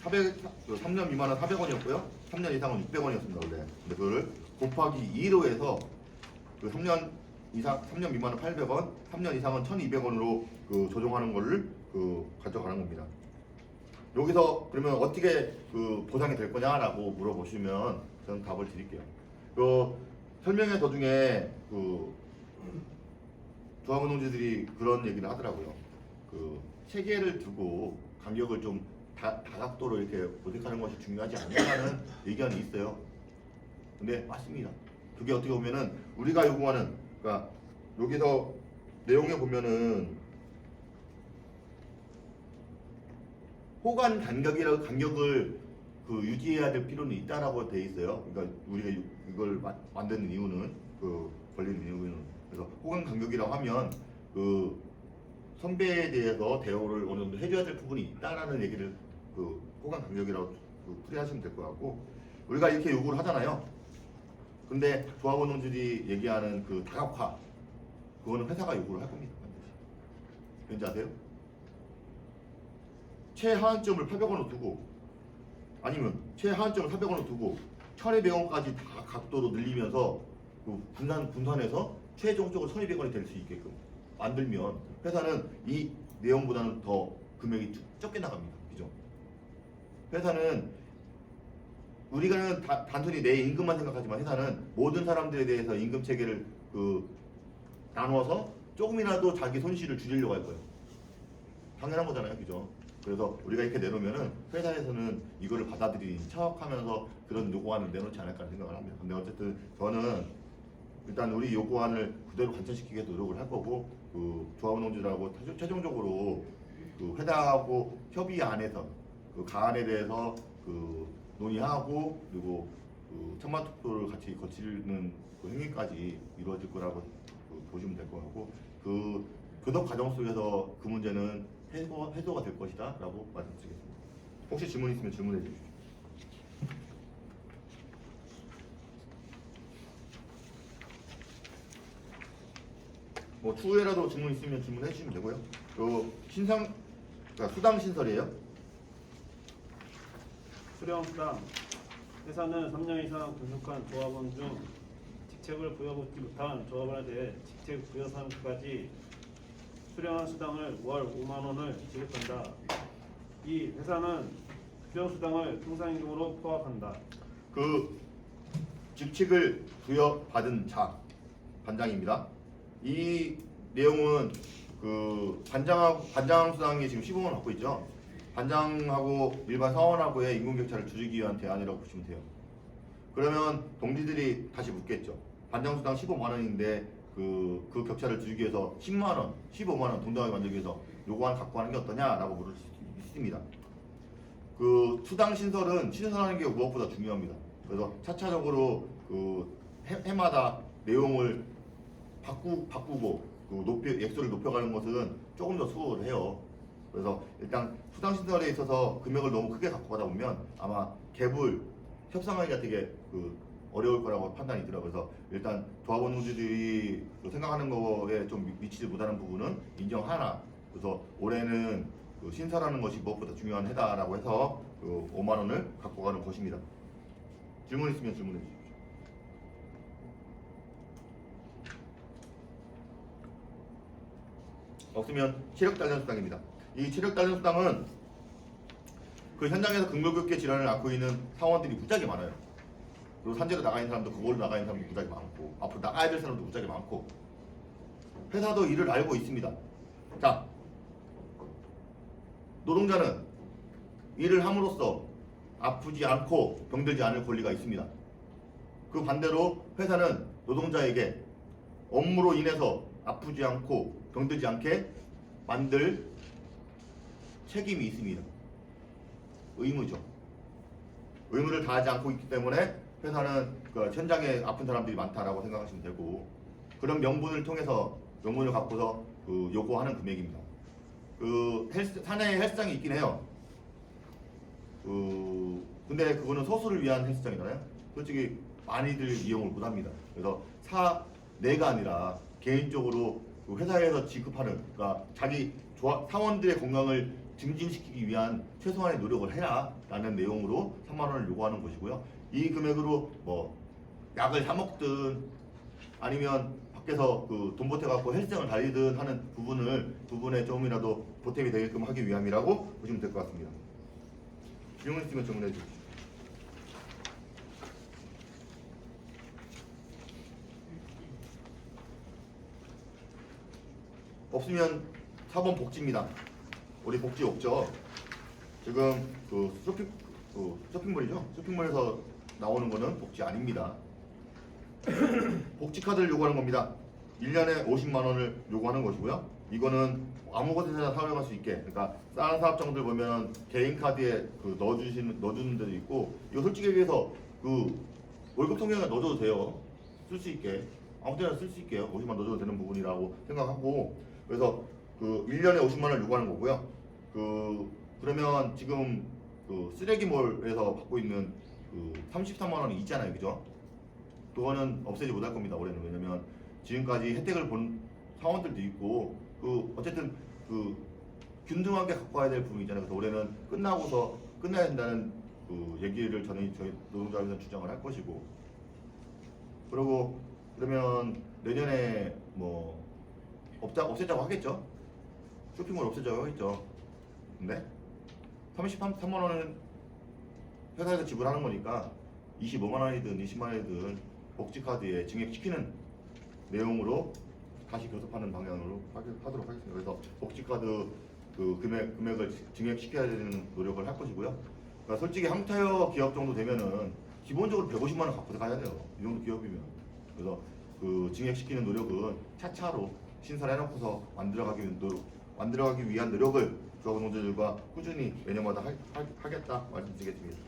3년 미만은 400원이었고요. 3년 이상은 600원이었습니다. 원래. 근데 그걸 곱하기 2로 해서 3년 미만은 800원, 3년 이상은 1,200원으로 조정하는 거를 가져가는 겁니다. 여기서 그러면 어떻게 보상이 될 거냐라고 물어보시면 저는 답을 드릴게요. 설명의 도중에 조합운동주들이 그런 얘기를 하더라고요. 체계를 두고 간격을 좀 다각도로 이렇게 모색하는 것이 중요하지 않냐는 의견이 있어요. 근데 맞습니다. 그게 어떻게 보면은 우리가 요구하는, 그러니까 여기서 내용에 보면은 호간 간격을 유지해야 될 필요는 있다라고 돼 있어요. 그러니까 우리가 이걸 만드는 이유는 걸리는 이유는 그래서 호간 간격이라고 하면 선배에 대해서 대우를 어느 정도 해줘야 될 부분이 있다라는 얘기를 호간 간격이라고 풀이하시면 될 것 같고, 우리가 이렇게 요구를 하잖아요. 근데 조합운동주들이 얘기하는 다각화, 그거는 회사가 요구를 할 겁니다. 왠지 아세요? 최하한점을 800원으로 두고, 아니면 최하한점을 400원으로 두고 1,200원까지 다 각도로 늘리면서 분산해서 최종적으로 1,200원이 될 수 있게끔 만들면 회사는 이 내용보다는 더 금액이 적게 나갑니다. 그죠? 회사는 우리가는 단순히 내 임금만 생각하지만 회사는 모든 사람들에 대해서 임금 체계를 나누어서 조금이라도 자기 손실을 줄이려고 할 거예요. 당연한 거잖아요. 그죠? 그래서 우리가 이렇게 내놓으면은 회사에서는 이거를 받아들이니 차악하면서 그런 요구안을 내놓지 않을까 생각을 합니다. 근데 어쨌든 저는 일단 우리 요구안을 그대로 관철시키게 노력을 할 거고, 조합운동주들하고 최종적으로 회사하고 협의 안에서 가안에 대해서 논의하고, 그리고 천만 투표를 같이 거치는 행위까지 이루어질 거라고 보시면 될 것 같고, 교섭 과정 속에서 그 문제는 해소가 될 것이다 라고 말씀드리겠습니다. 혹시 질문 있으면 질문해 주십시오. 추후에라도 질문 있으면 질문해 주시면 되고요. 그러니까 수당 신설이에요. 수령수당. 회사는 3년 이상 근속한 조합원 중 직책을 부여받지 못한 조합원에 대해 직책 부여 사항까지 수령한 수당을 월 5만 원을 지급한다. 이 회사는 수령수당을 통상임금으로 포함한다. 직책을 부여받은 자 반장입니다. 이 내용은 반장 수당이 지금 15만 원 받고 있죠. 반장하고 일반 사원하고의 임금 격차를 줄이기 위한 대안이라고 보시면 돼요. 그러면 동지들이 다시 묻겠죠. 반장 수당 15만 원인데 그 격차를 줄이기 위해서 10만 원, 15만 원 동등하게 만들기 위해서 요구안 갖고 하는 게 어떠냐라고 물을 수 있습니다. 수당 신설하는 게 무엇보다 중요합니다. 그래서 차차적으로 해마다 내용을 바꾸고 액수를 높여가는 것은 조금 더 수월해요. 그래서 일단 수당 신설에 있어서 금액을 너무 크게 갖고 가다 보면 아마 갭을 협상하기가 되게 어려울 거라고 판단이 들어요. 그래서 일단 조합원 노조들이 생각하는 거에 좀 미치지 못하는 부분은 인정하나, 그래서 올해는 그 신설하는 것이 무엇보다 중요한 해다라고 해서 그 5만 원을 갖고 가는 것입니다. 질문 있으면 질문해 주십시오. 없으면 체력 단련 수당입니다. 이 체력 단련 수당은 그 현장에서 근골격계 질환을 앓고 있는 사원들이 무지하게 많아요. 그리고 산재로 나가 있는 사람도, 그걸로 나가 있는 사람도 무지하게 많고, 앞으로 나가야 될 사람도 무지하게 많고, 회사도 이를 알고 있습니다. 자, 노동자는 일을 함으로써 아프지 않고 병들지 않을 권리가 있습니다. 그 반대로 회사는 노동자에게 업무로 인해서 아프지 않고 병들지 않게 만들 책임이 있습니다. 의무죠. 의무를 다하지 않고 있기 때문에 회사는 그 현장에 아픈 사람들이 많다라고 생각하시면 되고, 그런 명분을 통해서 명분을 갖고서 그 요구하는 금액입니다. 그 사내에 헬스장이 있긴 해요. 근데 그거는 소수를 위한 헬스장이잖아요. 솔직히 많이들 이용을 못합니다. 그래서 내가 아니라 개인적으로 그 회사에서 지급하는, 그러니까 자기 사원들의 건강을 증진시키기 위한 최소한의 노력을 해라라는 내용으로 3만 원을 요구하는 것이고요. 이 금액으로 뭐 약을 사 먹든 아니면 밖에서 그 돈 보태갖고 헬스장을 다니든 하는 부분에 조금이라도 보탬이 되게끔 하기 위함이라고 보시면 될 것 같습니다. 질문 있으면 질문해 주십시오. 없으면 4번 복지입니다. 우리 복지 없죠. 지금 그 쇼핑몰이죠. 쇼핑몰에서 나오는 거는 복지 아닙니다. 복지 카드를 요구하는 겁니다. 1년에 50만 원을 요구하는 것이고요. 이거는 아무 곳에서나 사용할 수 있게, 그러니까 다른 사업장들 보면 개인 카드에 그 넣어주는 데도 있고, 이거 솔직히 얘기해서 그 월급 통장에 넣어줘도 돼요. 쓸 수 있게, 아무 때나 쓸 수 있게요. 50만 넣어줘도 되는 부분이라고 생각하고, 그래서 그 1년에 50만 원을 요구하는 거고요. 그러면 지금 그 쓰레기몰에서 받고 있는 그 33만 원이 있잖아요, 그죠? 그거는 없애지 못할 겁니다, 올해는. 왜냐면 지금까지 혜택을 본 사원들도 있고, 어쨌든 균등하게 갖고 와야 될 부분이잖아요. 그래서 올해는 끝나고서 끝나야 된다는 그 얘기를 저희 노동자회에서 주장을 할 것이고, 그러면 내년에 뭐 없애자고 하겠죠. 쇼핑몰 없애자고 하겠죠. 근데 33만 원은 회사에서 지불하는 거니까 25만 원이든 20만 원이든 복지카드에 증액시키는 내용으로 다시 교섭하는 방향으로 하도록 하겠습니다. 그래서 복지카드 그 금액을 증액시켜야 되는 노력을 할 것이고요. 그러니까 솔직히 한타이어 기업 정도 되면은 기본적으로 150만 원 갖고 가야 돼요. 이 정도 기업이면. 그래서 그 증액시키는 노력은 차차로 신설해놓고서 만들어가기 위한 노력을 조합 노조들과 꾸준히 매년마다 하겠다 말씀드리겠습니다.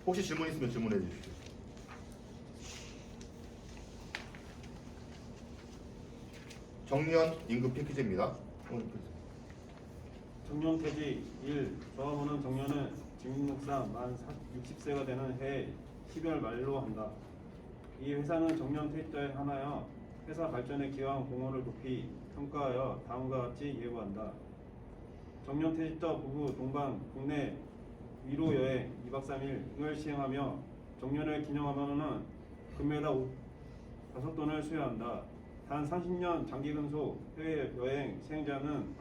혹시 질문 있으면 질문해 주십시오. 정년 임금 패키지입니다. 정년퇴직 1. 조합원은 정년을 직능상 만 60세가 되는 해 12월 말로 한다. 이 회사는 정년퇴직자에 한하여 회사 발전에 기여한 공헌을 높이 평가하여 다음과 같이 예고한다. 정년퇴직자 부부 동반 국내 위로 여행 2박 3일을 시행하며 정년을 기념하면은 금메달 5돈을 수여한다. 단 30년 장기 근속 해외 여행 시행자는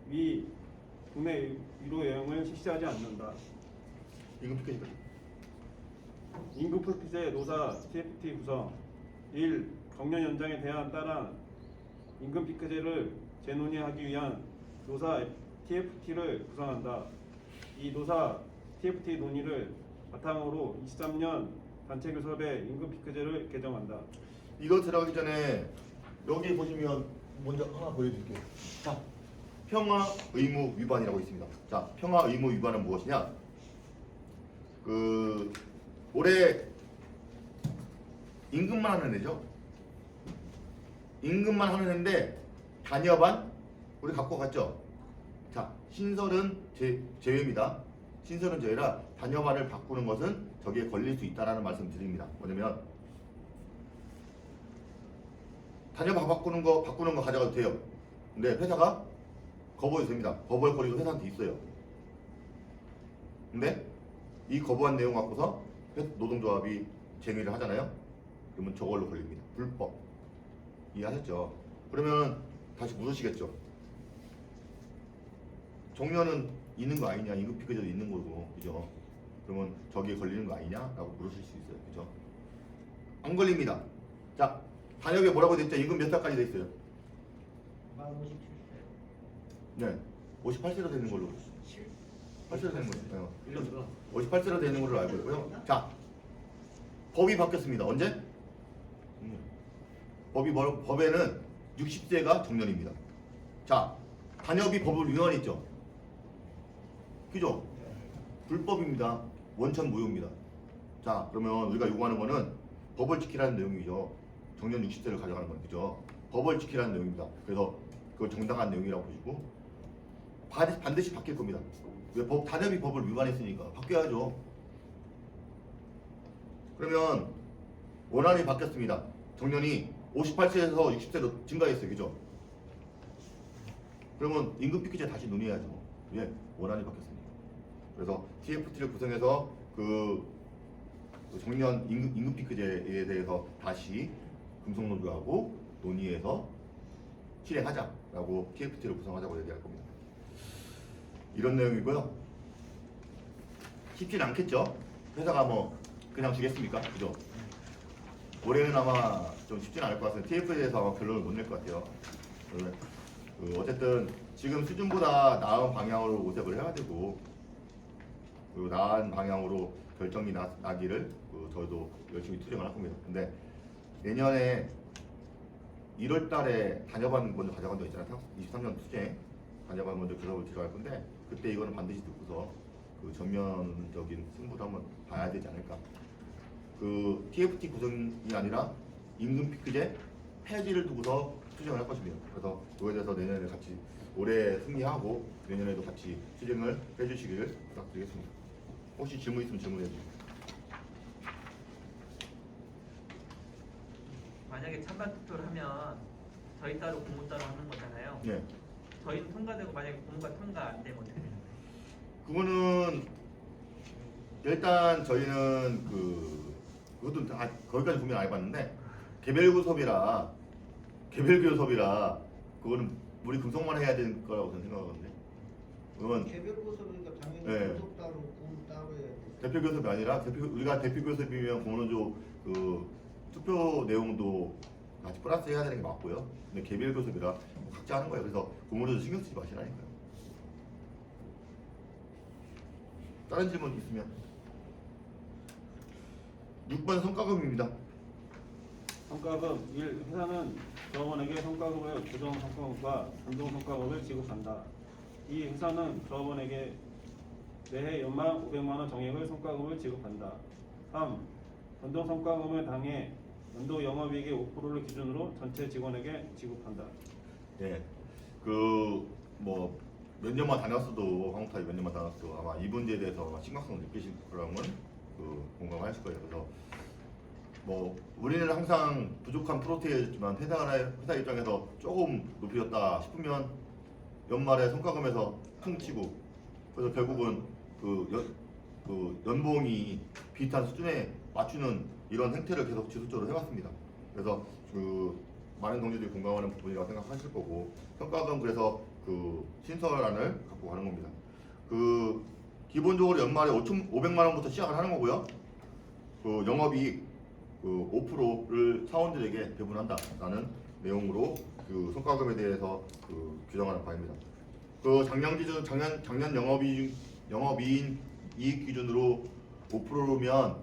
위 국내 위로 여행을 실시하지 않는다. 임금 패키지. 임금 패키지의 노사 TFT 구성 1. 정년 연장에 대한 따른 임금 패키지를 재논의하기 위한 노사 TFT를 구성한다. 이 노사 TFT 논의를 바탕으로 23년 단체 교섭의 임금 패키지를 개정한다. 이거 들어가기 전에 여기 보시면 먼저 하나 보여드릴게요. 자, 평화 의무 위반이라고 있습니다. 자, 평화 의무 위반은 무엇이냐? 올해 임금만 하는 애죠. 임금만 하는 애인데 단여반 우리 갖고 갔죠. 자, 신설은 제외입니다. 신설은 저희라 단협안을 바꾸는 것은 저기에 걸릴 수 있다라는 말씀 드립니다. 뭐냐면 단협안 바꾸는 거 가져가도 돼요. 근데 회사가 거부해도 됩니다. 거부할 권리도 회사한테 있어요. 근데 이 거부한 내용 갖고서 노동조합이 쟁의를 하잖아요. 그러면 저걸로 걸립니다. 불법. 이해하셨죠? 그러면 다시 물으시겠죠. 정년은 있는 거 아니냐? 임금 피크제도 있는 거고, 그죠? 그러면 저기에 걸리는 거 아니냐?라고 물으실 수 있어요, 그죠? 안 걸립니다. 자, 단협에 뭐라고 돼 있죠? 임금 몇 살까지 돼 있어요? 만 57세. 네, 58세로 되는 걸로. 8세로 되는 거죠. 1년 들어. 58세로 되는 걸로 알고 있고요. 자, 법이 바뀌었습니다. 언제? 법에는 60세가 정년입니다. 자, 단협이 법을 위반했죠. 그죠? 불법입니다. 원천 무효입니다. 자, 그러면 우리가 요구하는 거는 법을 지키라는 내용이죠. 정년 60세를 가져가는 건, 그죠? 법을 지키라는 내용입니다. 그래서 그걸 정당한 내용이라고 보시고 반드시 바뀔 겁니다. 왜 단협이 법을 위반했으니까 바뀌어야죠. 그러면 원안이 바뀌었습니다. 정년이 58세에서 60세로 증가했어요, 그죠? 그러면 임금 피크제 다시 논의해야죠. 예, 원안이 바뀌었습니다. 그래서 TFT를 구성해서 그 정년 임금 피크제에 대해서 다시 금속노조하고 논의해서 실행하자라고 TFT를 구성하자고 얘기할 겁니다. 이런 내용이고요. 쉽진 않겠죠? 회사가 뭐 그냥 주겠습니까? 그죠? 올해는 아마 좀 쉽진 않을 것 같아요. TF에 대해서 아마 결론을 못 낼 것 같아요. 어쨌든 지금 수준보다 나은 방향으로 모색을 해야 되고, 그리고 나은 방향으로 결정이 나기를 저희도 열심히 투쟁을 할 겁니다. 근데 내년에 1월 달에 단협안 먼저 가져간다고 했잖아요. 23년 투쟁 단협안 먼저 교섭을 들어갈 건데, 그때 이거는 반드시 듣고서 그 전면적인 승부도 한번 봐야 되지 않을까. 그 TFT 구성이 아니라 임금 피크제 폐지를 두고서 투쟁을 할 것입니다. 그래서 그거에 대해서 내년에 같이 올해 승리하고 내년에도 같이 투쟁을 해주시기를 부탁드리겠습니다. 혹시 질문 있으면 질문해 주세요. 만약에 찬반 투표를 하면 저희 따로 공무 따로 하는 거잖아요. 네. 저희는 통과되고 만약에 공무가 통과 안 되면 어떻게 돼요? 그거는 일단 저희는 그것도 거기까지 고민 안 해봤는데 개별교섭이라 그거는 우리 금속만 해야 되는 거라고 저는 생각하거든요. 그건 개별 고소니까 당연히 네. 고소 따로 공무 따로 해야 돼. 대표 교섭이 아니라 우리가 대표 교섭이면 공론조 투표 내용도 같이 플러스 해야 되는 게 맞고요. 근데 개별 교섭이라 각자 하는 거예요. 그래서 공론조 신경 쓰지 마시라니까요. 다른 질문 있으면 6번 성과금입니다. 성과금 1. 회사는 조합원에게 성과금의 고정 성과금과 변동 성과금을 지급한다. 2. 회사는 조합원에게 매해 연말 500만 원 정액의 성과금을 지급한다. 3. 변동 성과금을 당해 연도 영업이익의 5%를 기준으로 전체 직원에게 지급한다. 예, 뭐 몇 년만 다녔어도 한국타이 몇 년만 다녔어도 아마 이 문제에 대해서 아마 심각성을 느끼실 거라면 공감하실 거예요. 그래서 뭐 우리는 항상 부족한 프로테이지만 회사 입장에서 조금 높여졌다 싶으면 연말에 성과금에서 퉁 치고, 그래서 결국은 연봉이 비슷한 수준에 맞추는 이런 행태를 계속 지속적으로 해왔습니다. 그래서 많은 동료들이 공감하는 부분이라고 생각하실 거고, 성과금 그래서 신설안을 갖고 가는 겁니다. 기본적으로 연말에 500만 원부터 시작을 하는 거고요. 영업이익 5%를 사원들에게 배분한다라는 내용으로 성과금에 대해서 규정하는 바입니다. 작년 영업이익 이익 기준으로 5%면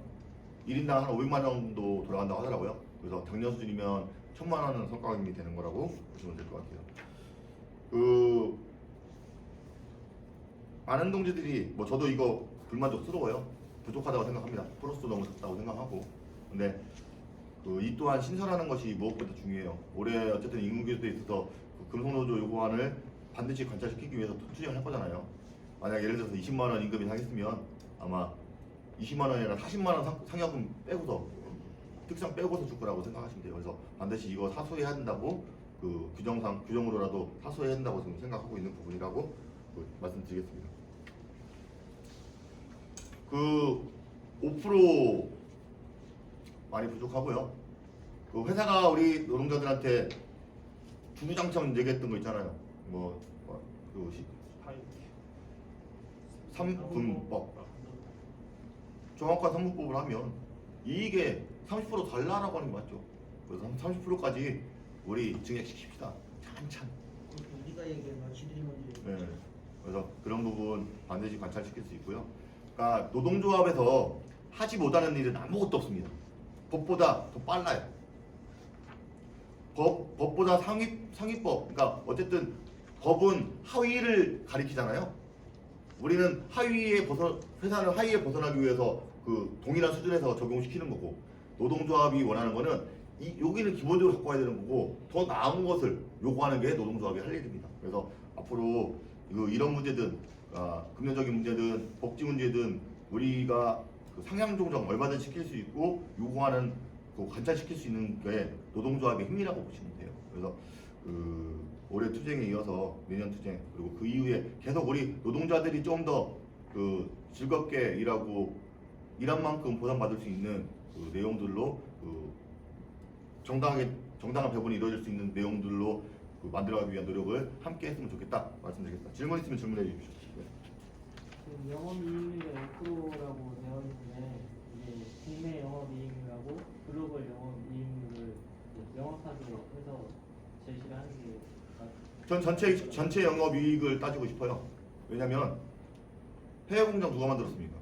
1인당 한 500만 원 정도 돌아간다고 하더라고요. 그래서 작년 수준이면 1000만 원은 성과금이 되는 거라고 보시면 될 것 같아요. 많은 동지들이 뭐 저도 이거 불만족스러워요. 부족하다고 생각합니다. 플러스 너무 적다고 생각하고. 근데 이 또한 신설하는 것이 무엇보다 중요해요. 올해 어쨌든 임금교섭에 있어서 금속노조 요구안을 반드시 관철시키기 위해서 투쟁을 할 거잖아요. 만약 예를 들어서 20만 원 임금이 상했으면 아마 20만 원이 아니라 40만 원 상여금 빼고서 특상 빼고서 줄 거라고 생각하시면 돼요. 그래서 반드시 이거 사소해야 된다고 그 규정으로라도 사소해야 된다고 지금 생각하고 있는 부분이라고 말씀드리겠습니다. 그 5% 많이 부족하고요. 그 회사가 우리 노동자들한테 주구장창 얘기했던 거 있잖아요. 그 3분법 정확한 3분법을 하면 이익의 30% 달라라고 하는 게 맞죠. 그래서 30%까지 우리 증액시킵시다. 찬찬. 우리가 얘기한 거 지들이 먼저. 네. 그래서 그런 부분 반드시 관찰시킬 수 있고요. 그러니까 노동조합에서 하지 못하는 일은 아무것도 없습니다. 법보다 더 빨라요. 법보다 상위법. 그러니까 어쨌든 법은 하위를 가리키잖아요. 우리는 회사는 하위에 벗어나기 위해서 그 동일한 수준에서 적용시키는 거고, 노동조합이 원하는 거는 여기는 기본적으로 갖고 와야 되는 거고, 더 나은 것을 요구하는 게 노동조합이 할 일입니다. 그래서 앞으로 이런 문제든 금전적인 문제든 복지 문제든 우리가 그 상향 조정 얼마든지 시킬 수 있고 요구하는 그 관찰시킬 수 있는 게 노동조합의 힘이라고 보시면 돼요. 그래서 올해 투쟁에 이어서 내년 투쟁 그리고 그 이후에 계속 우리 노동자들이 좀 더 그 즐겁게 일하고 일한 만큼 보상받을 수 있는 그 내용들로 정당한 배분이 이루어질 수 있는 내용들로 만들어가기 위한 노력을 함께 했으면 좋겠다 말씀드리겠습니다. 질문 있으면 질문해 주십시오. 그 영업이익률이 5%라고 되어 있는데 이제 국내 영업이익률하고 글로벌 영업이익률을 명확하게 해서 제시를 하는 게 전 전체 영업이익을 따지고 싶어요. 왜냐면 해외 공장 누가 만들었습니까?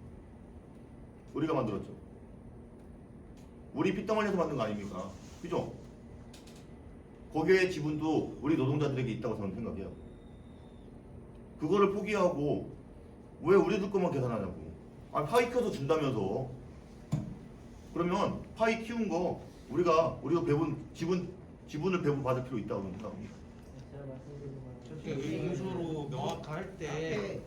우리가 만들었죠. 우리 핏덩어리에서 만든 거 아닙니까? 그죠? 거기에 지분도 우리 노동자들에게 있다고 저는 생각해요. 그거를 포기하고 왜 우리들 것만 계산하냐고. 파이 켜서 준다면서. 그러면 파이 키운 거 우리도 지분을 배분 받을 필요 있다고 저는 생각합니다. 제가 말씀드린 거는 그러니까 의무소로 명확할 때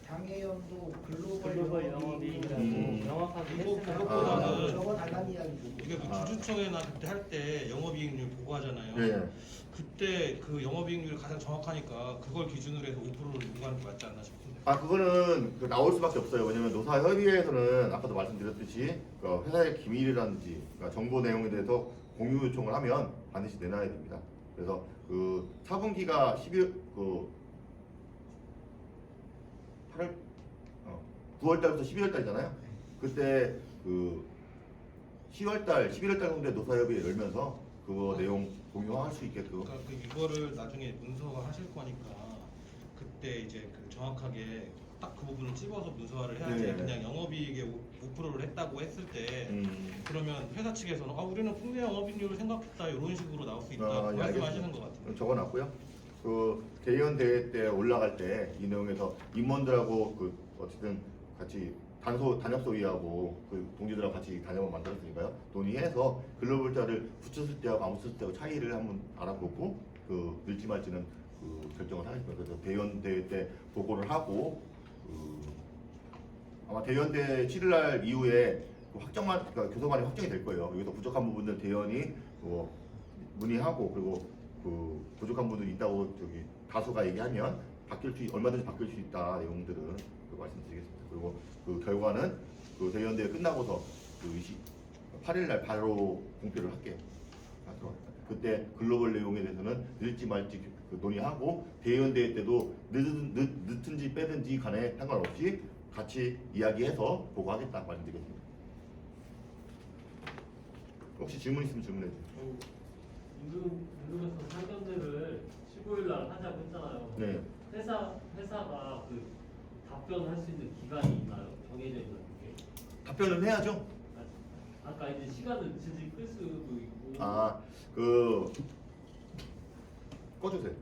장애연도 글로벌 글로벌 영업이익이라고 명확하게 이거 했으면 그것보다는 저거 달라는 이야기죠. 우리가 그 주주총회나 그때 할 때 영업이익률 보고하잖아요. 네. 그때 그 영업이익률이 가장 정확하니까 그걸 기준으로 해서 5%를 요구하는 게 맞지 않나 싶은데. 그거는 나올 수밖에 없어요. 왜냐면 노사협의회에서는 아까도 말씀드렸듯이 회사의 기밀이라든지 정보 내용에 대해서 공유 요청을 하면 반드시 내놔야 됩니다. 그래서 4분기가 9월 달부터 12월 달이잖아요. 그때 10월 달, 11월 달 정도에 노사협의회 열면서 그거 내용 공유할 수 있게끔. 그러니까 이거를 나중에 문서화 하실 거니까 그때 이제 정확하게 딱 그 부분을 찝어서 문서화를 해야지. 네. 그냥 영업이익의 5%를 했다고 했을 때 그러면 회사 측에서는 우리는 국내 영업이익률을 생각했다 이런 식으로 나올 수 있다 말씀하시는 것 같아요. 적어놨고요. 대의원 대회 때 올라갈 때 이 내용에서 임원들하고 어쨌든 같이 단협소위하고 동지들하고 같이 단협을 만들었으니까요. 논의해서 글로벌자를 붙였을 때하고 안 붙였을 때하고 차이를 한번 알아보고 늘지 말지는 결정을 하겠습니다. 그래서 대의원 대회 때 보고를 하고 아마 대의원 대회 7일날 이후에 교섭안이 확정이 될 거예요. 여기서 부족한 부분들 대의원이 문의하고 그리고 부족한 부분이 있다고 다수가 얘기하면 얼마든지 바뀔 수 있다 내용들은 말씀드리겠습니다. 그리고 그 결과는 대의원 대회 끝나고서 28일날 바로 공표를 할게요. 그때 글로벌 내용에 대해서는 늘지 말지 논의하고 대의원 대회 때도 늦든지 빼든지 간에 상관없이 같이 이야기해서 보고하겠다 말씀드리겠습니다. 혹시 질문 있으면 질문해 주세요. 임금에서 상견례를 15일날 하자고 했잖아요. 네. 회사가 답변할 수 있는 기간이 있나요? 정해져 있나요? 그게? 답변을 해야죠. 아까 이제 시간을 질질 끌 수도 있고. 꺼주세요.